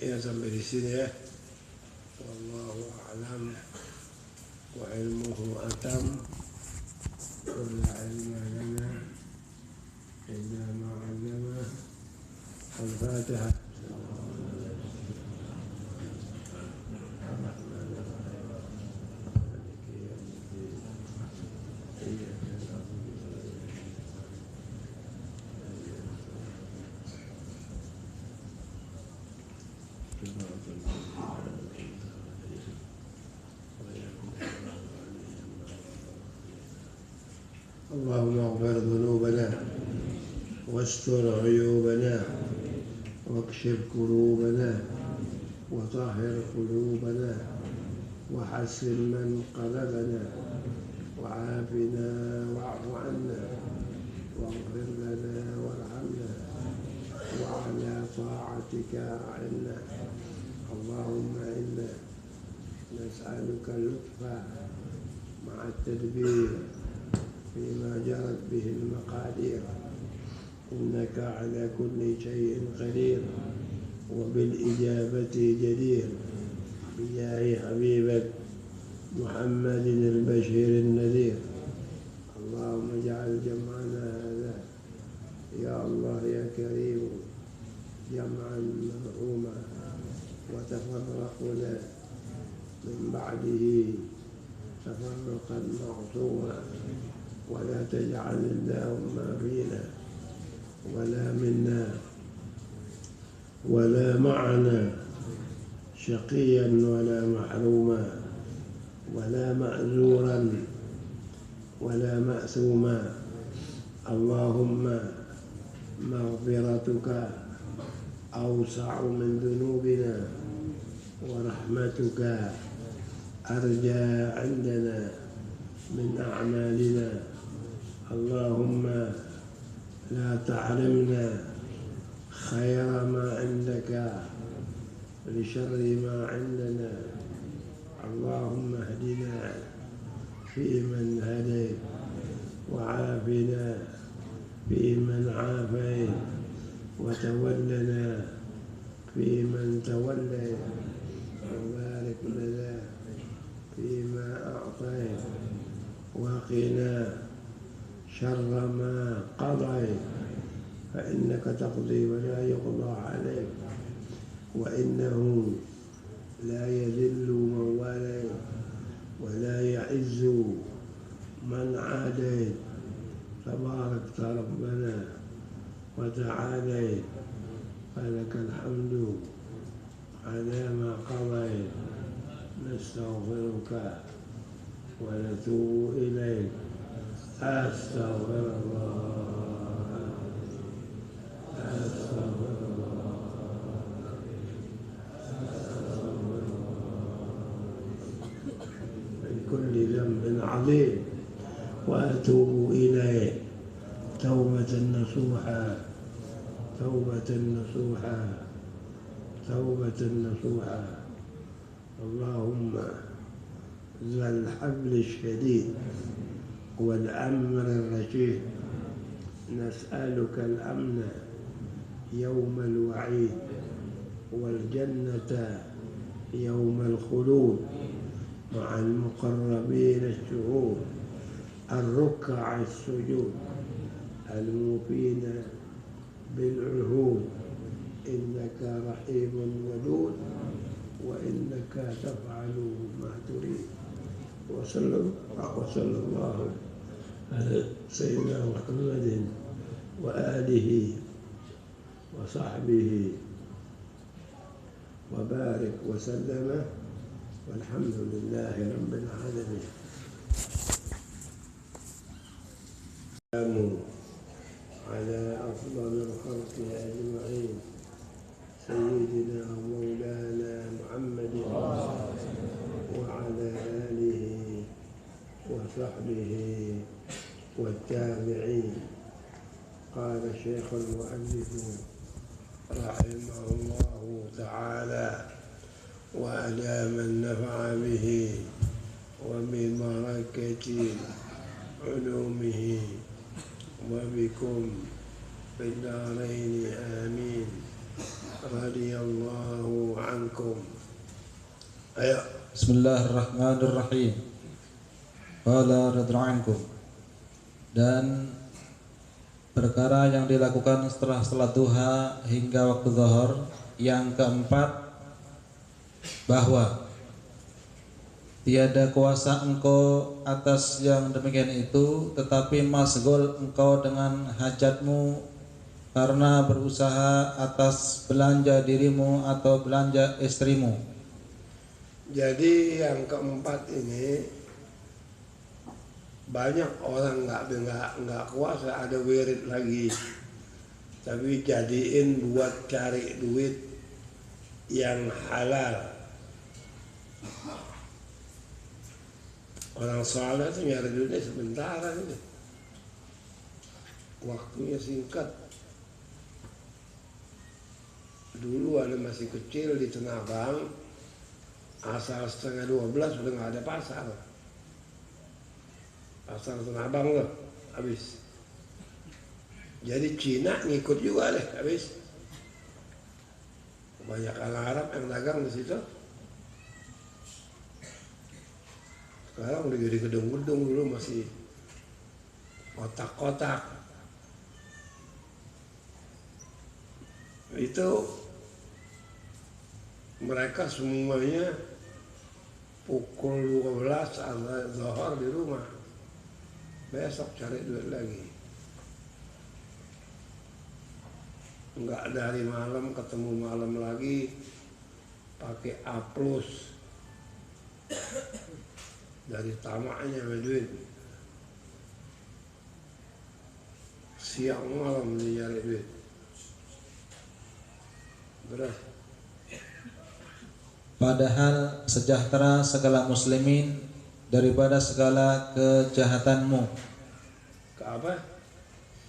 Ya sampai di sini ya. Wallahu a'lam wa ilmuhu atam. Qul la ilma lana illa ma 'allamana. Al-Fatihah. اللهم اغفر ذنوبنا واستر عيوبنا واكشف كروبنا وطهر قلوبنا وحسن منقلبنا وعافنا واعف عنا واغفر لنا وارحمنا وعلى طاعتك أعنا. اللهم إنا نسألك اللطف مع التدبير فيما جرت به المقادير، إنك على كل شيء قدير وبالإجابة جدير. بجاه حبيبك محمد البشير النذير. اللهم اجعل جمعنا هذا يا الله يا كريم جمعا مرحوما وتفرقنا من بعده تفرقا معصوما، ولا تجعل اللهم فينا ولا منا ولا معنا شقيا ولا محروما ولا مأزورا ولا مأثوما. اللهم مغفرتك أوسع من ذنوبنا ورحمتك أرجى عندنا من أعمالنا. اللهم لا تحرمنا خير ما عندك لشر ما عندنا. اللهم اهدنا فيمن هديت وعافنا فيمن عافيت وتولنا فيمن توليت وبارك لنا فيما أعطيت وقنا شر ما قضيت، فإنك تقضي ولا يقضى عليك، وإنه لا يذل من واليت ولا يعز من عاديت. تباركت ربنا وتعاليت، فلك الحمد على ما قضيت. نستغفرك ونتوب إليك. أستغفر الله أستغفر الله العظيم وأتوب إليه توبة نصوحا توبة نصوحا توبة نصوحا. اللهم ذا الحبل الشديد والأمر الرشيد نسألك الأمن يوم الوعيد والجنة يوم الخلود مع المقربين الشهود الركع السجود الموفين بالعهود إنك رحيم ودود وإنك تفعل ما تريد. وصلى الله على سيدنا محمد وآله وصحبه وبارك وسلم والحمد لله رب العالمين. السلام على أفضل الخلق أجمعين سيدنا ومولانا محمد وعلى آله وصحبه والتابعين. قال الشيخ المؤلف رحمه الله تعالى وأدام النفع به وببركة علومه وبكم في الدارين آمين. رضي الله عنكم. Ayo. Bismillahirrahmanirrahim. Qala radhiyallahu ankum. Dan perkara yang dilakukan setelah salat duha hingga waktu zuhur. Yang keempat, bahwa tiada kuasa engkau atas yang demikian itu, tetapi masgul engkau dengan hajatmu karena berusaha atas belanja dirimu atau belanja istrimu. Jadi yang keempat ini banyak orang nggak kuasa ada wirid lagi, tapi jadiin buat cari duit yang halal. Orang soleh itu nyari duitnya sebentar aja, waktunya singkat. Dulu ada masih kecil di Tanah Abang, asal 11:30 udah nggak ada pasar. Pasar Tanah Abang loh, habis. Jadi Cina ngikut juga deh, habis. Banyak orang Arab yang dagang di situ. Sekarang udah jadi gedung-gedung, dulu masih kotak-kotak. Itu mereka semuanya pukul 12 azan zuhur di rumah. Besok cari duit lagi. Enggak dari malam ketemu malam lagi, pakai A+. Dari tamaknya sama duit. Siang malam dia cari duit. Beras. Padahal sejahtera segala muslimin daripada segala kejahatanmu. Ke apa?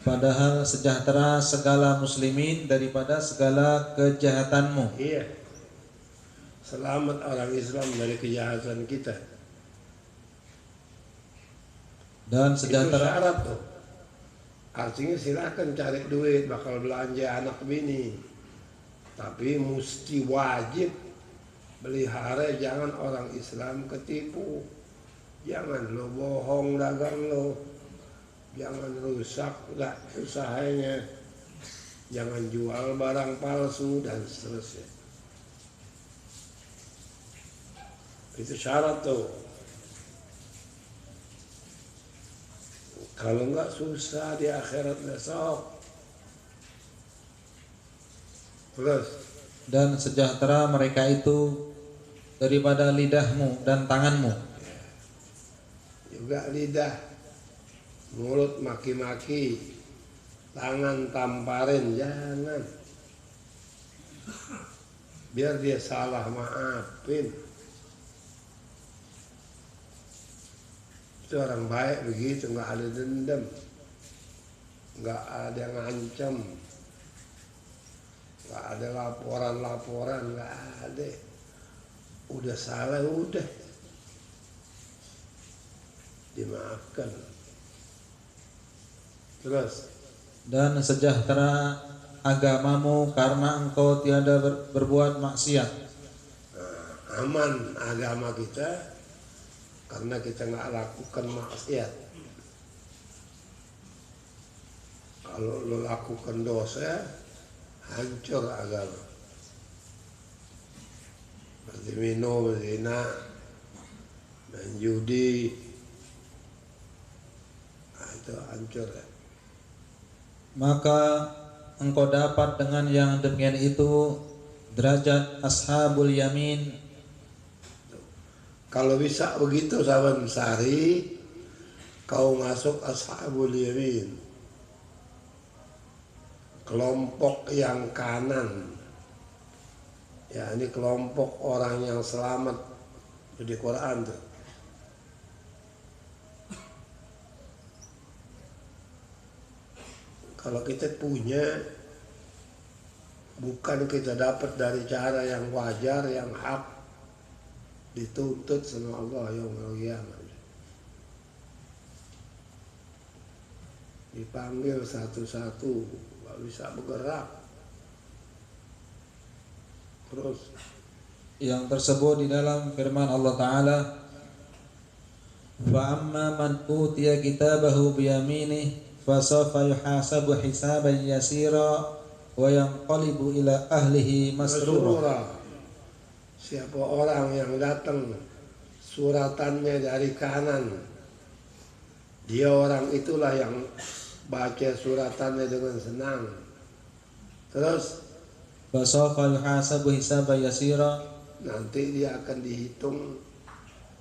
Padahal sejahtera segala muslimin daripada segala kejahatanmu. Iya. Selamat orang Islam dari kejahatan kita. Dan sejahtera. Itu syarat tuh. Artinya silakan cari duit, bakal belanja anak bini. Tapi mesti wajib pelihara, jangan orang Islam ketipu. Jangan lo bohong dagang lo. Jangan rusak usahanya. Jangan jual barang palsu dan seterusnya. Itu syarat tuh. Kalau enggak susah di akhirat besok. Terus. Dan sejahtera mereka itu daripada lidahmu dan tanganmu. Juga lidah, mulut maki-maki, tangan tamparin, jangan. Biar dia salah maafin. Itu orang baik begitu, nggak ada dendam, nggak ada ngancam, nggak ada laporan, nggak ada. Udah salah, udah dimaafkan. Terus, dan sejahtera agamamu karena engkau tiada berbuat maksiat. Aman agama kita karena kita nggak lakukan maksiat. Kalau lo lakukan dosa, hancur agama. Seperti minum, zina, main judi, nah, itu hancur ya. Maka engkau dapat dengan yang demikian itu derajat ashabul yamin. Kalau bisa begitu sahabat Sari, kau masuk ashabul yamin, kelompok yang kanan. Ya, ini kelompok orang yang selamat di Quran tuh. Kalau kita punya, bukan kita dapat dari cara yang wajar, yang hak, dituntut sama Allah yaumul qiyamah. Dipanggil satu-satu, nggak bisa bergerak. Terus yang tersebut di dalam firman Allah Ta'ala, فَأَمَّا مَنْ أُوتِيَ كِتَابَهُ بِيَمِينِهِ فَسَوْفَ يُحَاسَبُ حِسَابًا يَسِيرًا وَيَنْقَلِبُ إِلَى أَهْلِهِ مَسْرُورًا. Siapa orang yang datang suratannya dari kanan, dia orang itulah yang baca suratannya dengan senang. Terus فَسَوْفَ يُحَاسَبُ حِسَابًا يَسِيرًا, nanti dia akan dihitung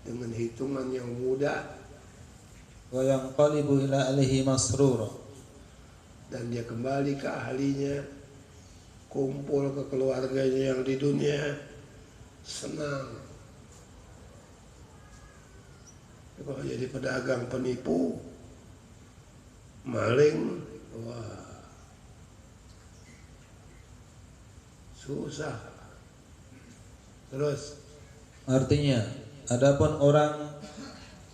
dengan hitungan yang mudah, وَيَنْقَلِبُ إِلَى أَهْلِهِ مَسْرُورًا, dan dia kembali ke ahlinya, kumpul ke keluarganya yang di dunia, senang. Kalau jadi pedagang penipu, maling, wah, susah. Terus artinya, adapun orang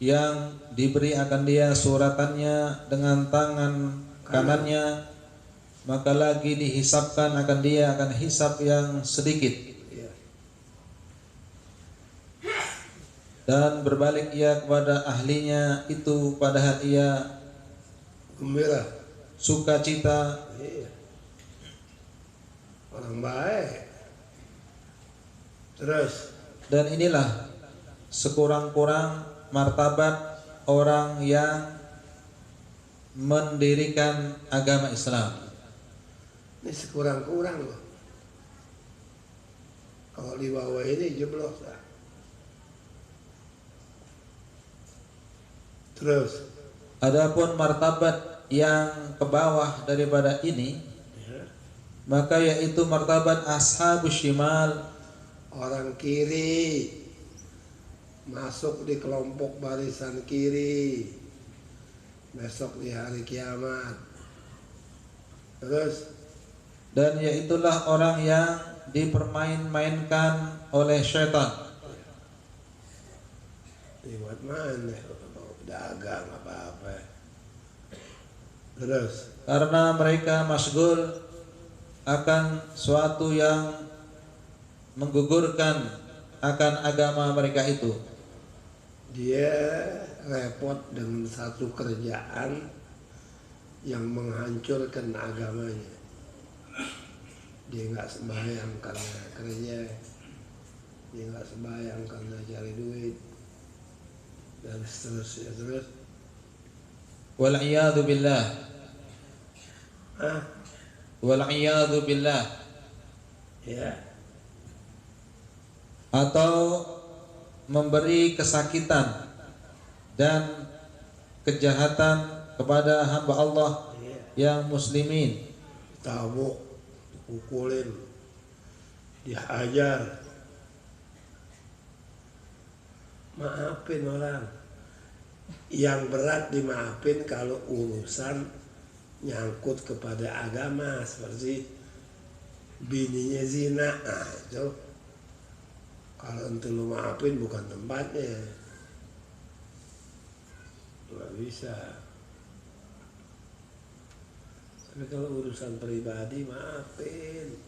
yang diberi akan dia suratannya dengan tangan kanannya, maka lagi dihisapkan akan dia akan hisap yang sedikit, ya, dan berbalik ia kepada ahlinya itu padahal ia gembira, sukacita. iya, orang baik. Terus Dan inilah sekurang-kurang martabat orang yang mendirikan agama Islam. ini sekurang-kurang loh. Kalau di bawah ini jeblos lah. Terus Adapun martabat yang ke bawah daripada ini, ya, maka yaitu martabat ashabus shimal, orang kiri masuk di kelompok barisan kiri besok di hari kiamat. Terus dan yaitulah orang yang dipermain-mainkan oleh syaitan. lewat mana? Dagang apa-apa. Terus Karena mereka masgul akan suatu yang menggugurkan akan agama mereka itu. dia repot dengan satu kerjaan yang menghancurkan agamanya. Dia nggak sembahyang karena kerja, dia nggak sembahyang karena cari duit, dan seterusnya. Terus Wal'iyadu billah. ah Wal'iyadu billah. ya, Atau memberi kesakitan dan kejahatan kepada hamba Allah ya, yang muslimin. tabuk, dipukulin, dihajar, maafin orang. Yang berat dimaafin kalau urusan nyangkut kepada agama, seperti bininya zina. Nah, itu kalau ente lu maafin bukan tempatnya, nggak bisa. Tapi kalau urusan pribadi maafin.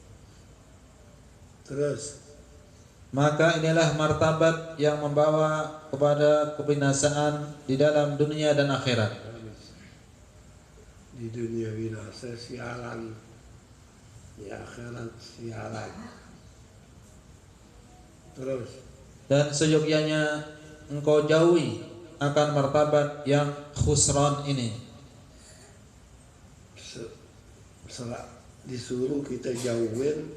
Terus, maka inilah martabat yang membawa kepada kebinasaan di dalam dunia dan akhirat. di dunia binasa sialan, di akhirat sialan. Terus, Dan seyogyanya engkau jauhi akan martabat yang khusran ini. Disuruh kita jauhin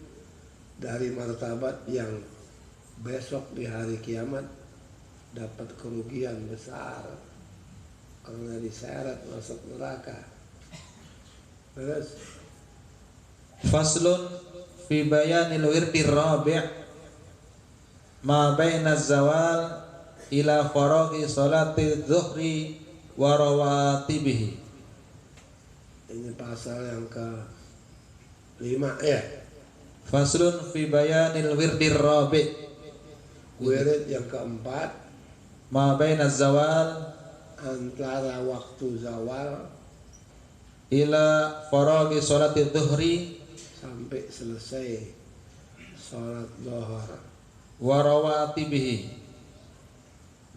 dari martabat yang besok di hari kiamat dapat kerugian besar karena diseret masuk neraka. Terus, Faslun fi bayanil wirdi rabi' ma baina zawal ila faraghi salati dhuhri wa rawatibihi. ini pasal yang ke-5 ya. Faslun fi bayanil wirdi rabi' Wirid yang keempat, ma baina zawal antara waktu zawal ila faraghi salati dhuhri sampai selesai sholat zuhur wa rawatibihi,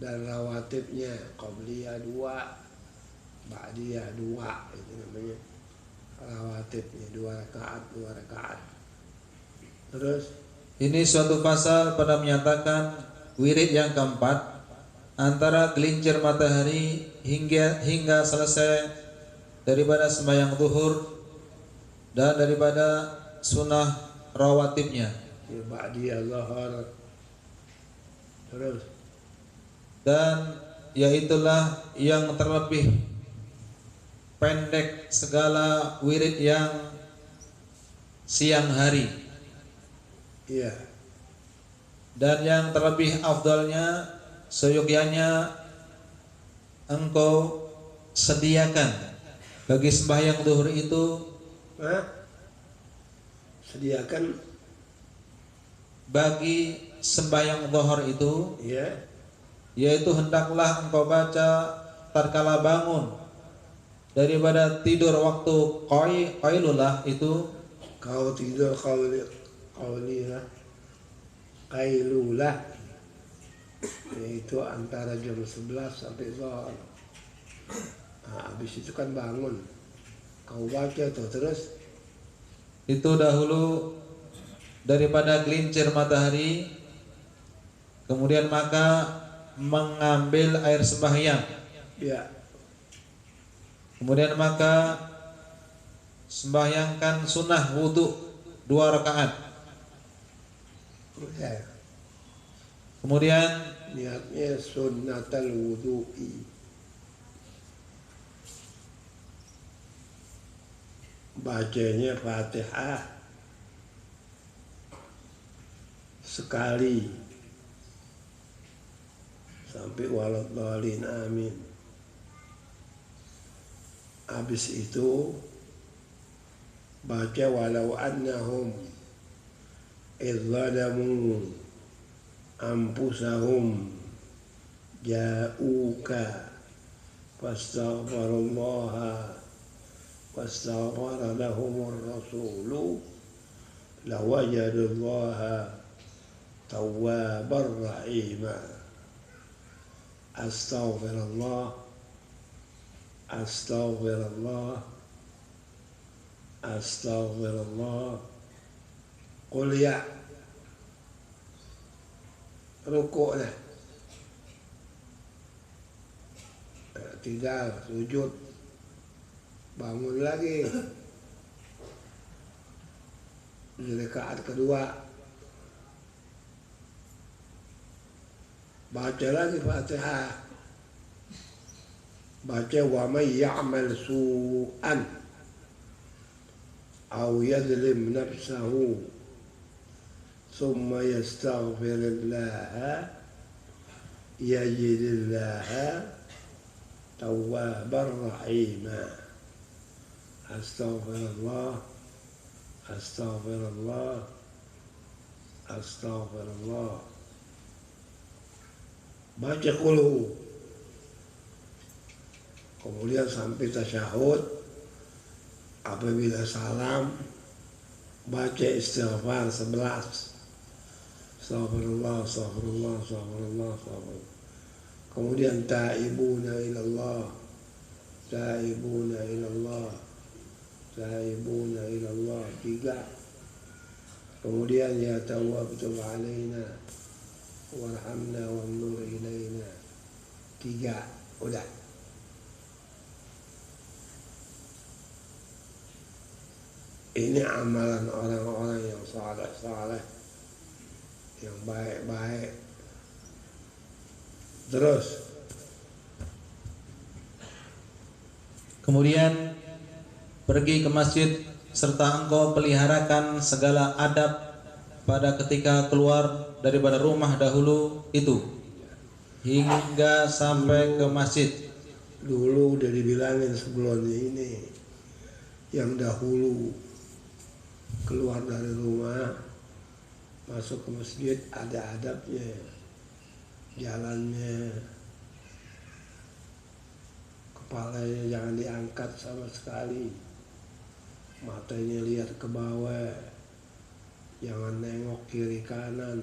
dan rawatibnya qabliyah 2, ba'diyah 2, itu namanya rawatibnya 2 rakaat. Terus, ini suatu pasal pada menyatakan wirid yang keempat antara gelincir matahari hingga selesai daripada sembahyang zuhur dan daripada sunnah rawatibnya. ya ba'diyah zuhur. Terus, Dan yaitulah yang terlebih pendek segala wirid yang siang hari, iya, dan yang terlebih afdalnya seyogyanya engkau sediakan bagi sembahyang zuhur itu sediakan, bagi sembahyang zuhur itu, ya, yaitu hendaklah engkau baca tatkala bangun daripada tidur waktu qailulah itu, kau tidur kailulah, yaitu antara jam 11 sampai zuhur. Nah, habis itu kan bangun, kau baca tuh terus. itu dahulu daripada gelincir matahari, kemudian maka mengambil air sembahyang, Ya, kemudian maka sembahyangkan sunnah wudhu 2 rakaat, ya. kemudian Niatnya sunnatal wudu'i, bacanya Fatihah sekali sampai waladhdallin amin. Habis itu baca walau annahum idzalamu anfusahum ja'uka fastaghfirullaha wastaghfara lahumur rasulu lawajadullaha tawwabar rahima. Astaghfirullah, astaghfirullah, astaghfirullah. Qul ya, rukuk dah, tidak sujud, bangun lagi di rakaat kedua, baca lagi Fatihah, baca wa may ya'mal su'an aw yadlim nafsahu thumma yastaghfirillaha yajidillaha tawwabar rahima. Astaghfirullah, astaghfirullah, astaghfirullah. Baca qul, kemudian sampai tasyahud. Apabila salam, baca istighfar 11. Astaghfirullah, astaghfirullah, astaghfirullah, astaghfirullah. Kemudian taibuna ilallah, taibuna ilallah, taibuna ilallah 3. Kemudian ya tawwab tub alaina warhamna wanzur ilaina 3. Udah. Ini amalan orang-orang yang saleh-saleh, yang baik-baik. Terus kemudian pergi ke masjid serta engkau peliharakan segala adab pada ketika keluar daripada rumah dahulu itu hingga sampai ke masjid. Dulu udah dibilangin sebelumnya ini, yang dahulu keluar dari rumah masuk ke masjid ada adabnya, jalannya, kepalanya jangan diangkat sama sekali, matanya lihat ke bawah, jangan nengok kiri kanan.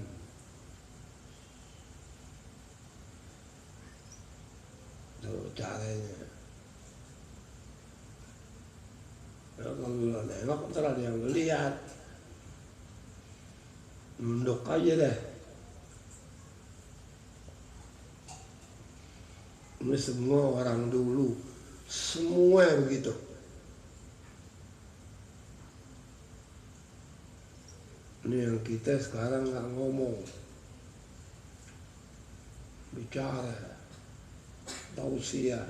Tuh caranya. Nah, kalau nengok ntar ada yang lihat, nunduk aja deh. Ini semua orang dulu, semua begitu. Ini yang kita sekarang nggak ngomong, bicara, tausiah.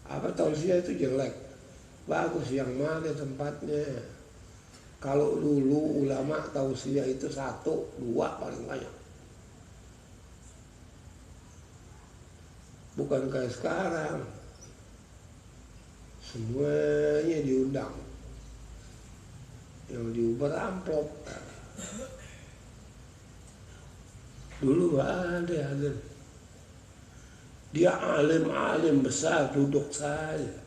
Apa tausiah itu jelek? Bagus yang mana tempatnya. Kalau dulu ulama tausiah itu 1, 2 paling banyak. Bukan kayak sekarang, semuanya diundang. Yang diuber amplop. Dulu ada. Dia alim besar duduk saja.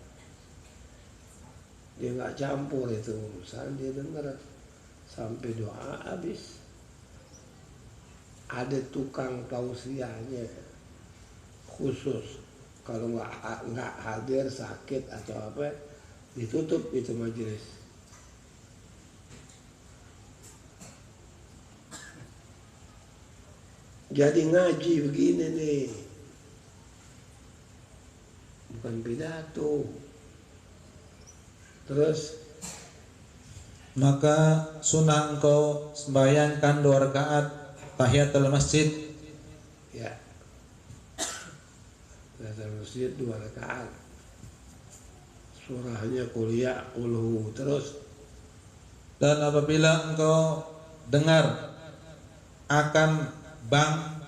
Dia nggak campur itu urusan, dia dengar sampai doa habis. Ada tukang tausiahnya khusus, kalau nggak hadir sakit atau apa ditutup itu majelis. Jadi ngaji begini nih, bukan pidato. Terus maka sunnah engkau sembahyangkan 2 rakaat tahiyatul masjid. Ya, tahiyatul masjid 2 rakaat. Surahnya kuliah uluhu. Terus Dan apabila engkau dengar akan bank,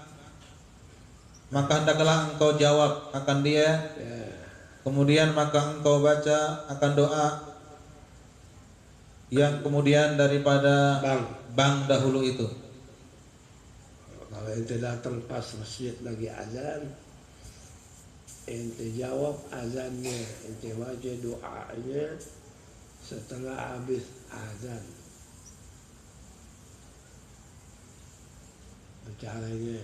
maka hendaklah engkau jawab akan dia. ya, Kemudian maka engkau baca akan doa yang kemudian daripada bank dahulu itu. kalau ente datang pas masjid lagi azan, ente jawab azannya, ente baca doanya setelah habis azan. Caranya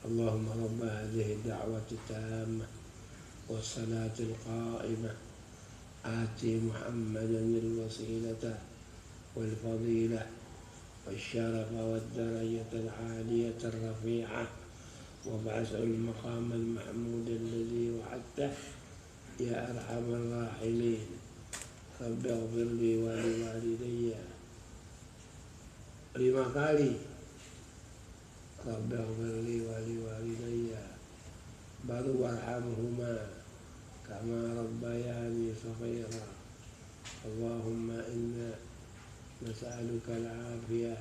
Allahumma rabba hadhihi da'wati tammah wassalatil qa'imah ati Muhammadan al-wasilata wal fadilah wasyarafa wad darajata al-'aliyata ar-rafi'ah wa ba'athul maqam al-mahmud alladhi wa'adtah ya arhamar rahimin. Rabbi ighfir li wa li walidayya 5 kali. Rabbi ighfir li wa li walidayya, baru warhamhuma kama rabbayani saghira. Allahumma inna nas'aluka al-afiyah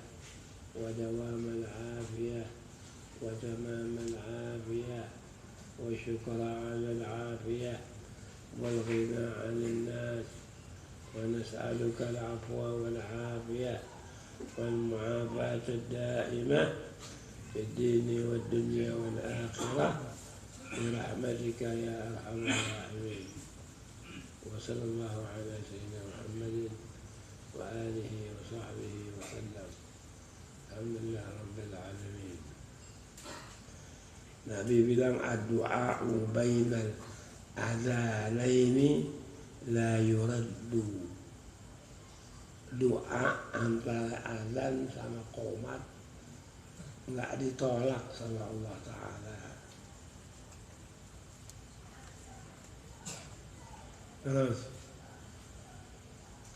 wa dawam al-afiyah وتمام العافية والشكر على العافية والغنى عن الناس، ونسألك العفو والعافية والمعافاة الدائمة في الدين والدنيا والآخرة برحمتك يا أرحم الراحمين. وصلى الله على سيدنا محمد وآله وصحبه وسلم. الحمد لله رب العالمين. Nabi bilang ad-du'a bainal adzanaini la yuraddu. Doa antara azan sama qomat enggak ditolak sama Allah Ta'ala. Terus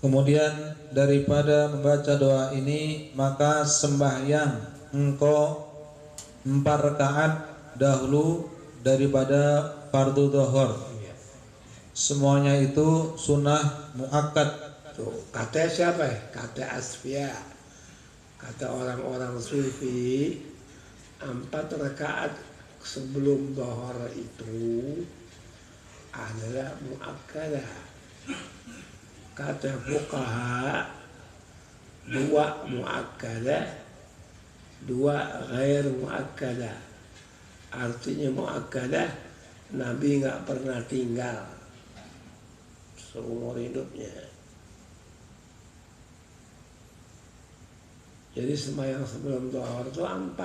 Kemudian daripada membaca doa ini, maka sembahyang engkau 4 rakaat dahulu daripada fardu dhuhur. Semuanya itu sunnah muakkad. tuh, kata siapa ya? Kata Asfiya. Kata orang-orang sufi, 4 rakaat sebelum dhuhur itu adalah muakkadah. Kata fuqaha, 2 muakkadah, 2 ghair muakkadah. Artinya muakkadah, Nabi nggak pernah tinggal seumur hidupnya. Jadi sembahyang sebelum dhuhur itu 4.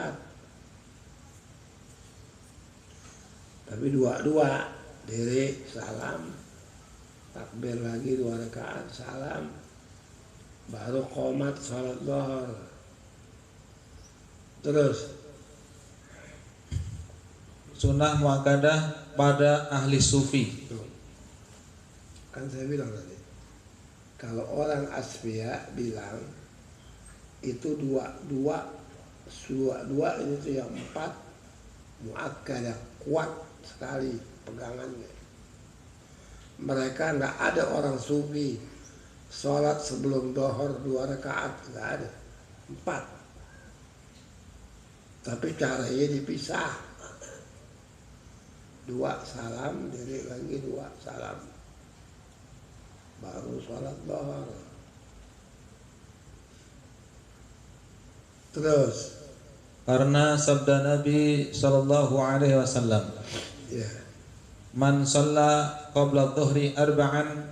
Tapi 2 diri salam, takbir lagi 2 rakaat salam, baru qomat salat dhuhur. Terus Sunnah muakkadah pada ahli sufi. kan saya bilang tadi, kalau orang Asfiya bilang itu dua ini tuh yang 4 muakkadah, kuat sekali pegangannya. Mereka nggak ada orang sufi sholat sebelum dhuhur 2 rakaat, nggak ada, 4. Tapi caranya dipisah, 2 salam, diri lagi 2 salam, baru sholat dhuhur. Terus Karena sabda Nabi sallallahu alaihi wasallam, ya, man shalla qabla dhuhri arba'an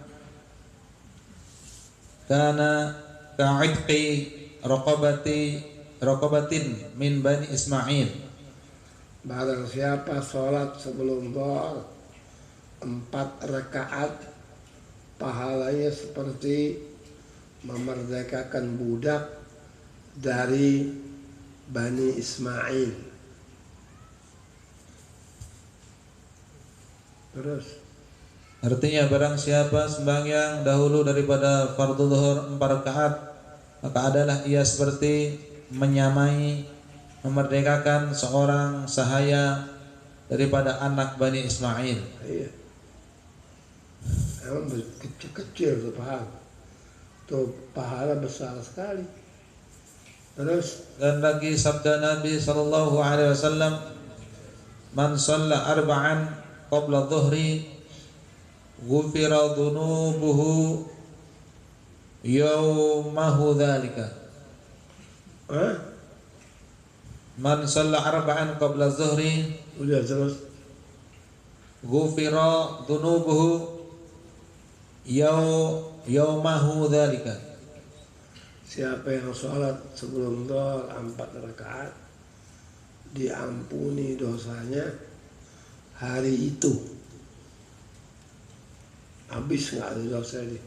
kana ka'idqi raqabatin min bani Ismail. barang siapa sholat sebelum dhuhur 4 rakaat, pahalanya seperti memerdekakan budak dari Bani Ismail. Terus Artinya barang siapa sembahyang dahulu daripada fardu zuhur 4 rakaat, maka adalah ia seperti menyamai, memerdekakan seorang sahaya daripada anak Bani Ismail. iya, emang kecil-kecil tuh pahala. Tuh pahala besar sekali. Terus Dan lagi sabda Nabi sallallahu alaihi wasallam, man shalla arba'an qabla dhuhri ghufira dhunubuhu yawmahu dzalika. Man shalla arba'an qabla dhuhri udah terus ghufira dhunubuhu yawmahu dzalika. siapa yang sholat sebelum dhuhur 4 rakaat, diampuni dosanya hari itu. Habis nggak ada dosa dia.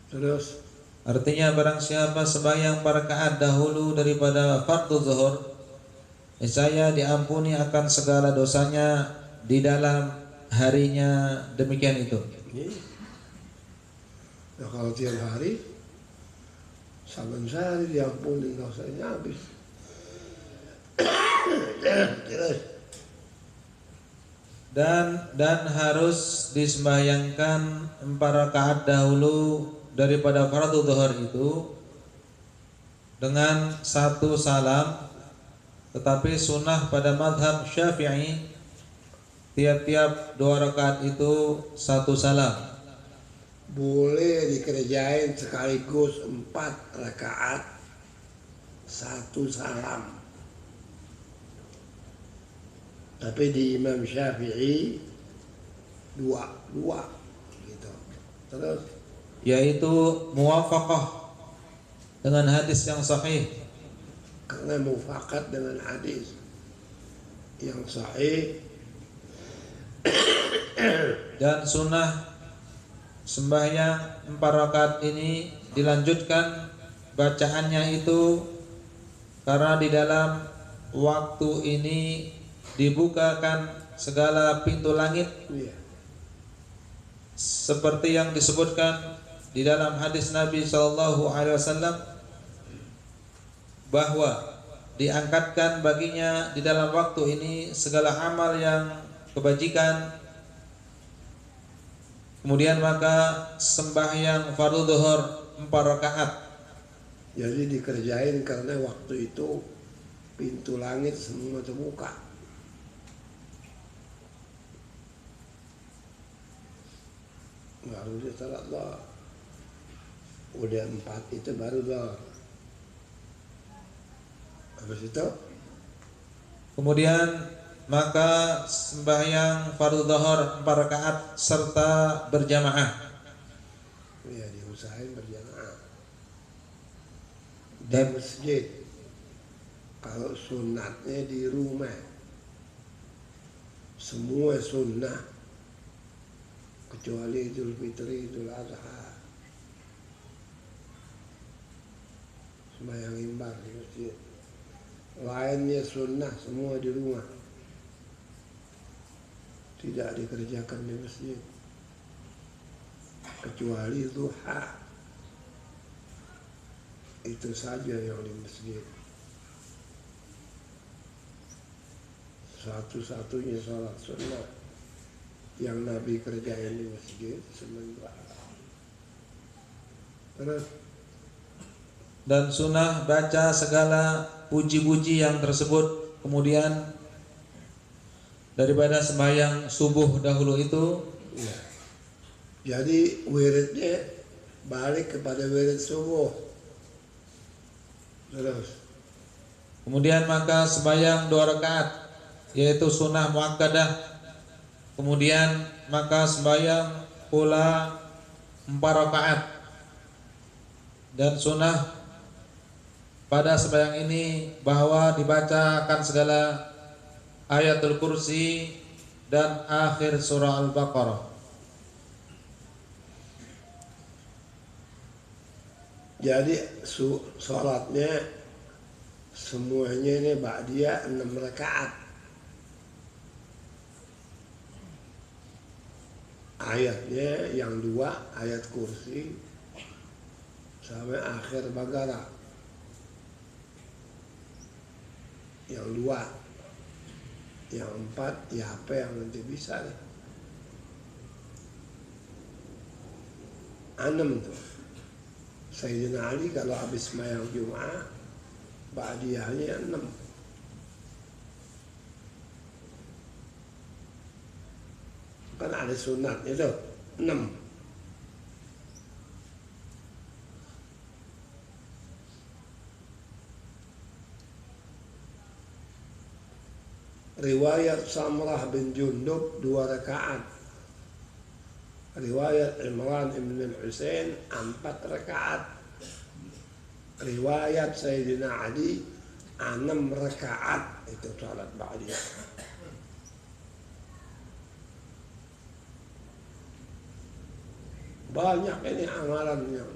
Terus Artinya barang siapa sembahyang 4 rakaat dahulu daripada fardu zuhur, niscaya diampuni akan segala dosanya di dalam harinya demikian itu. nah, kalau tiap hari saban sehari diampuni dosanya habis. Terus Dan harus disembahyangkan 4 rakaat dahulu daripada fardu zuhur itu dengan 1 salam Tetapi sunnah pada madhab Syafi'i tiap-tiap 2 rakaat itu 1 salam. Boleh dikerjain sekaligus 4 rakaat 1 salam. Tapi di Imam Syafi'i 2 gitu. Terus Yaitu muwafaqah dengan hadis yang sahih. karena mufakat dengan hadis yang sahih. Dan sunnah sembahyang 4 rakaat ini dilanjutkan bacaannya itu karena di dalam waktu ini dibukakan segala pintu langit, Iya. seperti yang disebutkan di dalam hadis Nabi SAW bahwa diangkatkan baginya di dalam waktu ini segala amal yang kebajikan. Kemudian maka sembahyang fardhu zuhur 4 rakaat. Jadi dikerjain karena waktu itu pintu langit semua terbuka. Baru dia salat lah. Udah 4 itu baru lah. Habis itu Kemudian maka sembahyang fardhu zuhur 4 rakaat serta berjamaah. ya diusahain berjamaah di Dan masjid. Kalau sunatnya di rumah, semua sunnah kecuali Idul Fitri, Idul Adha, sembahyang imbar di masjid. Lainnya sunnah semua di rumah, tidak dikerjakan di masjid kecuali duha, itu saja yang di masjid. Satu-satunya sholat sunnah yang Nabi kerjain di masjid sementara. Terus dan sunnah baca segala puji-puji yang tersebut. Kemudian daripada sembahyang subuh dahulu itu, ya, jadi wiridnya balik kepada wirid subuh. Terus kemudian maka sembahyang 2 rakaat yaitu sunnah muakkadah. Kemudian maka sembahyang pula 4 rakaat. Dan sunnah pada sembahyang ini bahwa dibacakan segala ayatul kursi dan akhir surah Al-Baqarah. jadi sholatnya semuanya ini ba'diyah 6 rakaat. Ayatnya yang 2 ayat kursi sampai akhir Baqarah. Yang 2, yang 4 ya apa yang nanti bisa nih. 6 tuh. Sayyidina Ali kalau habis sembahyang Jumat ba'diyahnya 6. Kan ada sunat itu 6. Riwayat Samrah bin Jundub 2 rakaat. Riwayat Imran ibn Husain 4 rakaat. Riwayat Sayyidina Ali 6 rakaat itu salat ba'diyah. Banyak ini amalan yang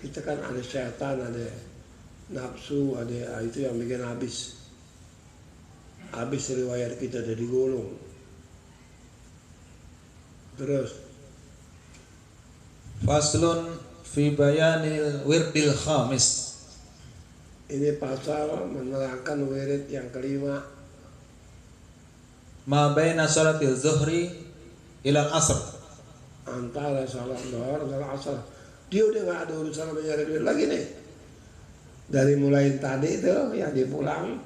kita kan ada syaitan, ada nafsu, ada itu yang bikin habis riwayat kita dari gulung. Terus Faslun fi bayanil wirdil khamis. ini pasal menerangkan wirid yang kelima. Ma baina salatil zuhri ila al-asr. Antara salat zuhur dan asar. Dia udah nggak ada urusan mencari duit lagi nih. dari mulai tadi itu yang dipulang